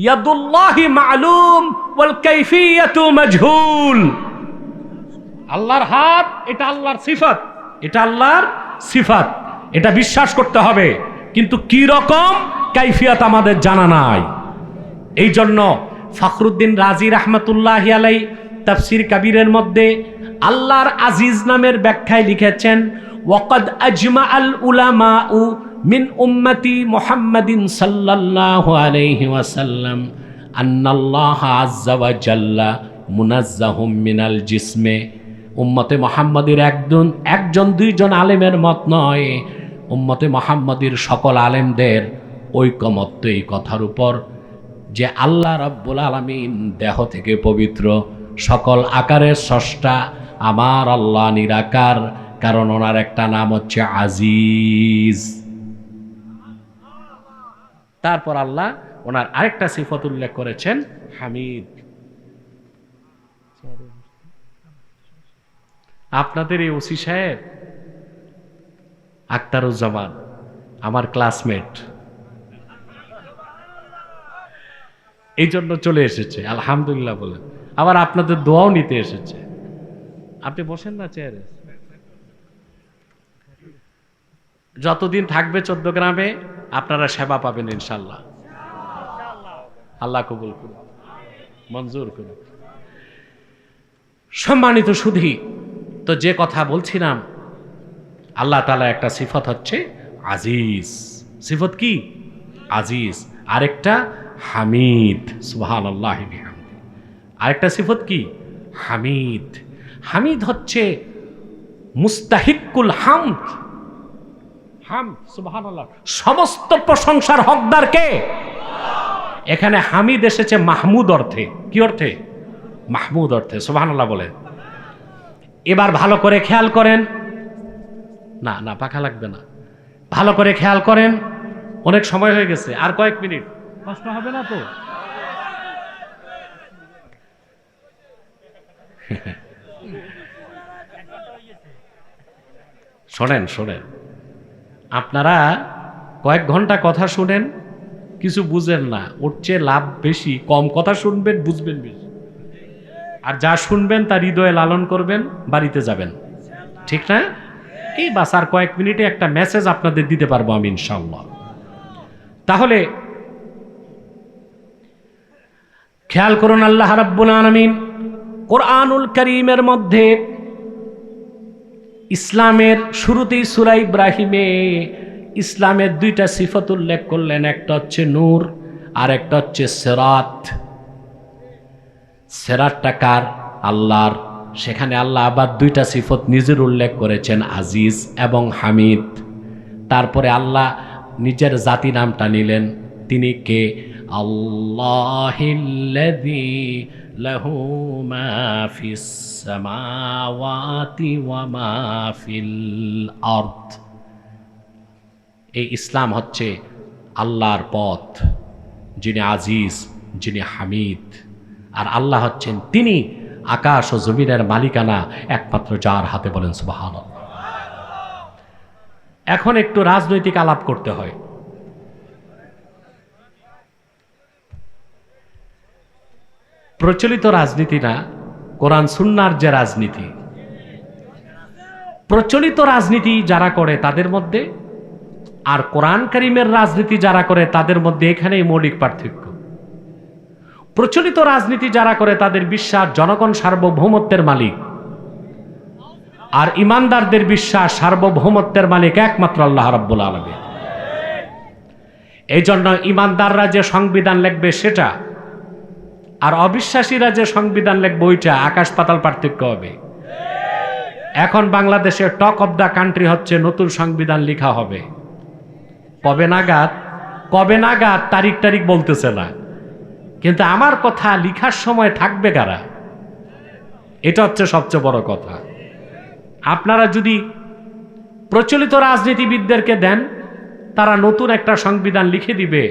ইয়াদুল্লাহি মা'লুম ওয়াল কাইফিয়াতু মাজহুল। আল্লাহর হাত, এটা আল্লাহর সিফাত, এটা আল্লাহর সিফাত, এটা বিশ্বাস করতে হবে, কিন্তু কি রকম কাইফিয়াত আমাদের জানা নাই। এই জন্য ফখরুদ্দিন রাজি রাহমাতুল্লাহি আলাইহি তাফসীর কাবীরের মধ্যে আল্লাহর আজিজ নামের ব্যাখ্যায় লিখেছেন, ওয়াকাদ আজমাআল উলামাউ মিন উম্মতি মুহাম্মাদিন সাল্লাল্লাহু আলাইহি ওয়াসাল্লাম আন্নাল্লাহ আযজা ওয়া জাল্লা মুনাজ্জাহুম মিনাল জিসমে। উম্মতে মুহাম্মাদের একজন দুইজন আলেমের মত নয়, উম্মতে মুহাম্মাদের সকল আলেমদের ঐকমত্য এই কথার উপর যে আল্লাহ রাব্বুল আলামিন দেহ থেকে পবিত্র, সকল আকারের স্রষ্টা আমার আল্লাহ নিরাকার, কারণ ওনার একটা নাম হচ্ছে আজিজ। তারপর আল্লাহ ওনার আরেকটা সিফত উল্লেখ করেছেন, হামিদ। আপনাদের এই ওসি সাহেব আখতারুজ্জামান আমার ক্লাসমেট, এই জন্য চলে এসেছে আলহামদুলিল্লাহ বলে, আবার আপনাদের দোয়াও নিতে এসেছে। আপনি বসেন না চেয়ারে। যতদিন থাকবে 14 গ্রামে আপনারা সেবা পাবেন ইনশাল্লাহ। আল্লাহ কবুল করুন, মঞ্জুর করুন। সম্মানিত সুধী, তো যে কথা বলছিলাম, আল্লাহ তাআলা একটা সিফত হচ্ছে আজিজ। সিফত কি? আজিজ। আরেকটা হামিদ। সুবহানাল্লাহি বিহামদিহি। আরেকটা সিফত কি? হামিদ। হামিদ হচ্ছে মুস্তাহিকুল হামদ। হামদ, সুবহানাল্লাহ, সমস্ত প্রশংসার হকদার কে? এখানে হামিদ এসেছে মাহমুদ অর্থে। কি অর্থে? মাহমুদ অর্থে। সুবহানাল্লাহ বলে। এবার ভালো করে খেয়াল করেন, না না পাখা লাগবে না, ভালো করে খেয়াল করেন। অনেক সময় হয়ে গেছে, আর কয়েক মিনিট, কষ্ট হবে না তো? শোনেন শোনেন, আপনারা কয়েক ঘন্টা কথা শুনেন, কিছু বুঝেন না, ওর চেয়ে লাভ বেশি কম কথা শুনবেন, বুঝবেন বেশি। আর যা শুনবেন তা হৃদয়ে লালন করবেন, বাড়িতে যাবেন, ঠিক না? এই বাস আর কয়েক মিনিটে একটা মেসেজ আপনাদের দিতে পারবো আমি ইনশাআল্লাহ। তাহলে খেয়াল করুন, আল্লাহ রাব্বুল আলামিন কোরআনুল কারীমের মধ্যে ইসলামের শুরুতেই সূরা ইব্রাহিমে ইসলামের দুইটা সিফত উল্লেখ করলেন, একটা হচ্ছে নূর আর একটা হচ্ছে সিরাত। সিরাতটা কার? আল্লাহর। সেখানে আল্লাহ আবার দুইটা সিফত নিজের উল্লেখ করেছেন, আজিজ এবং হামিদ। তারপরে আল্লাহ নিজের জাতি নামটা নিলেন, তিনি কে? আল্লাহিল্লাযী লাহু মা ফিস সামাওয়াতি ওয়া মা ফিল আরদ। এই ইসলাম হচ্ছে আল্লাহর পথ, যিনি আজিজ, যিনি হামিদ। আর আল্লাহ হচ্ছেন তিনি আকাশ ও জমিনের মালিকানা একমাত্র যার হাতে। বলেন সুবহানাল্লাহ। এখন একটু রাজনৈতিক আলাপ করতে হয়। প্রচলিত রাজনীতি না, কোরআন সুন্নাহর যে রাজনীতি, প্রচলিত রাজনীতি যারা করে তাদের মধ্যে আর কোরআন কারীমের রাজনীতি যারা করে তাদের মধ্যে এখানেই মৌলিক পার্থক্য। প্রচলিত রাজনীতি যারা করে তাদের বিশ্বাস জনগণ সার্বভৌমত্বের মালিক, আর ইমানদারদের বিশ্বাস সার্বভৌমত্বের মালিক একমাত্র আল্লাহ রাব্বুল আলামিন। এই জন্য ইমানদাররা যে সংবিধান লিখবে সেটা, আর অবিশ্বাসীরা যে সংবিধান লিখবে ওইটা, আকাশ পাতাল পার্থক্য হবে। এখন বাংলাদেশে টক অব দ্য কান্ট্রি হচ্ছে নতুন সংবিধান লেখা হবে। কবে নাগাদ তারিখ বলতেছে না, কিন্তু আমার কথা লিখার সময় থাকবে কারা? এটা হচ্ছে সবচেয়ে বড় কথা। আপনারা যদি প্রচলিত রাজনীতিবিদদেরকে দেন, তারা নতুন একটা সংবিধান লিখে দিবে,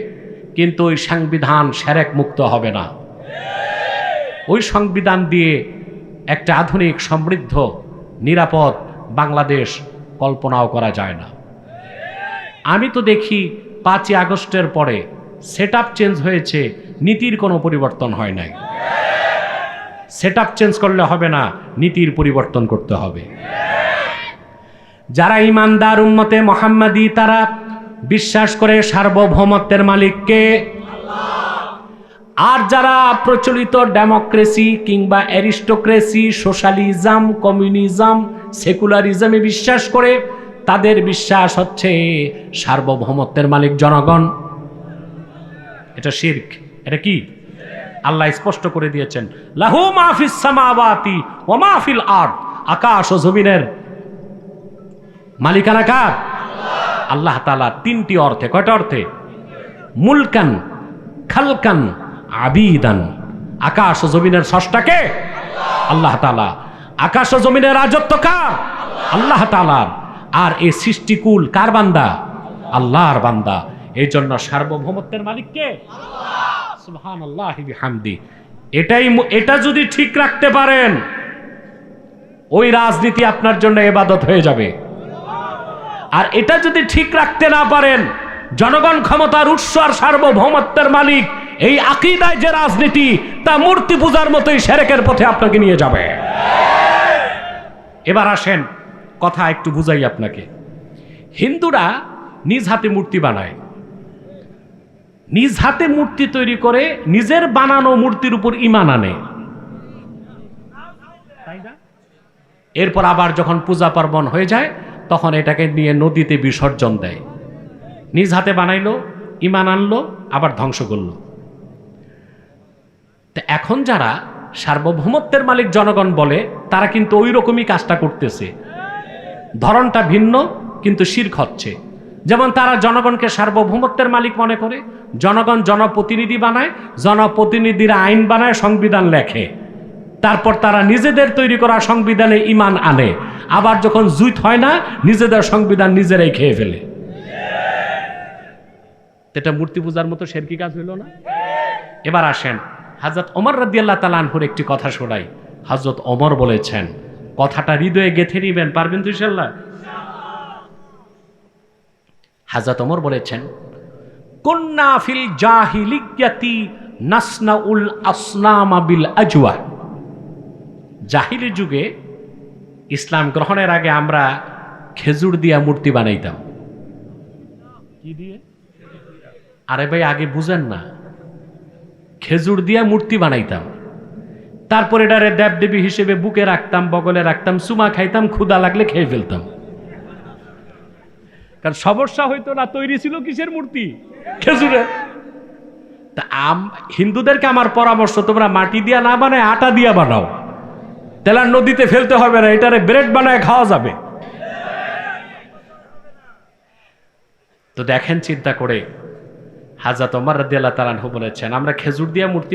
কিন্তু ওই সংবিধান শিরক মুক্ত হবে না। ওই সংবিধান দিয়ে একটা আধুনিক সমৃদ্ধ নিরাপদ বাংলাদেশ কল্পনাও করা যায় না। আমি তো দেখি 5ই আগস্টের পরে সেটআপ চেঞ্জ হয়েছে, নীতির কোনো পরিবর্তন হয় নাই। সেটআপ চেঞ্জ করলে হবে না, নীতির পরিবর্তন করতে হবে। যারা ইমানদার উম্মতে মুহাম্মাদি, তারা বিশ্বাস করে সার্বভৌমত্বের মালিককে, আর যারা প্রচলিত ডেমোক্রেসি কিংবা অ্যারিস্টোক্রেসি, সোশ্যালিজম, কমিউনিজম, সেকুলারিজমে বিশ্বাস করে, তাদের বিশ্বাস হচ্ছে সার্বভৌমত্বের মালিক জনগণ। এটা শিরক। এটা কি? আল্লাহ স্পষ্ট করে দিয়েছেন, লাহু মা ফিস সামাওয়াতি ওয়া মা ফিল আরদ। আকাশ ও জমিনের মালিকানা কার? আল্লাহ তাআলা। 3টি অর্থে। কয়টা অর্থে? মুলকান, খালকান, আবিদান। আকাশ ও জমিনের স্রষ্টাকে আল্লাহ তাআলা। আকাশ ও জমিনের রাজত্ব কার? আল্লাহ তাআলার। আর এই সৃষ্টিকুল কার বান্দা? আল্লাহর বান্দা। এই জন্য সার্বভৌমত্বের মালিককে সুবহানাল্লাহি বিহামদি। এটা যদি ঠিক রাখতে পারেন, ওই রাজনীতি আপনার জন্য ইবাদত হয়ে যাবে। আর এটা যদি ঠিক রাখতে না পারেন, জনগণ ক্ষমতার উৎস আর সার্বভৌমত্বের মালিক, এই আকীদায় যে রাজনীতি, তা মূর্তি পূজার মতোই শিরকের পথে আপনাকে নিয়ে যাবে। এবার আসেন, কথা একটু বুঝাই আপনাকে। হিন্দুরা নিজ হাতে মূর্তি বানায়, নিজ হাতে মূর্তি তৈরি করে নিজের বানানো মূর্তির উপর ঈমান আনে, তাই না? এরপর আবার যখন পূজা পার্বণ হয়ে যায়, তখন এটাকে নিয়ে নদীতে বিসর্জন দেয়। নিজ হাতে বানাইলো, ঈমান আনলো, আবার ধ্বংস করলো। তো এখন যারা সার্বভৌমত্বের মালিক জনগণ বলে, তারা কিন্তু ওই রকমই কাজটা করতেছে। ধরনটা ভিন্ন, কিন্তু শিরক হচ্ছে। যেমন তারা জনগণকে সার্বভৌমত্বের মালিক মনে করে, জনগণ জনপ্রতিনিধি বানায়, জনপ্রতিনিধিরা আইন বানায়, সংবিধান লেখে, তারপর তারা নিজেদের তৈরি করা সংবিধানে ঈমান আনে, আবার যখন জুত হয় না, নিজেদের সংবিধান নিজেরাই খেয়ে ফেলে। এটা মূর্তি পূজার মতো শিরকি কাজ হইল না? এবার আসেন, হযরত ওমর রাদিয়াল্লাহু তাআলা আনহুর একটি কথা শোনাই। হযরত ওমর বলেছেন, কথাটা হৃদয়ে গেঁথে নিবেন, পারবেন তো ইনশাআল্লাহ? হযরত ওমর বলেছেন, কুন্না ফিল জাহিলিয়াতি নাসনাউল আসনামা বিল আজওয়া। জাহিলি যুগে, ইসলাম গ্রহণের আগে আমরা খেজুর দিয়া মূর্তি বানাইতাম। কি দিয়ে? আরে ভাই, আগে বুঝেন না, খেজুর দিয়া মূর্তি বানাইতাম। তারপর এটারে দেবদেবী হিসেবে বুকে রাখতাম, বগলে রাখতাম, চুমা খাইতাম, ক্ষুধা লাগলে খেয়ে ফেলতাম। কারণ সমস্যা হইতো না, তৈরি ছিল কিসের মূর্তি? খেজুরের। তা হিন্দুদেরকে আমার পরামর্শ, তোমরা মাটি দিয়া না বানায় আটা দিয়া বানাও, তেলার নদীতে ফেলতে হবে না, এটারে ব্রেড বানায় খাওয়া যাবে। তো দেখেন, চিন্তা করে হযরত ওমর রাদিয়াল্লাহু তাআলা আনহু বলেছেন, আমরা খেজুর দিয়া মূর্তি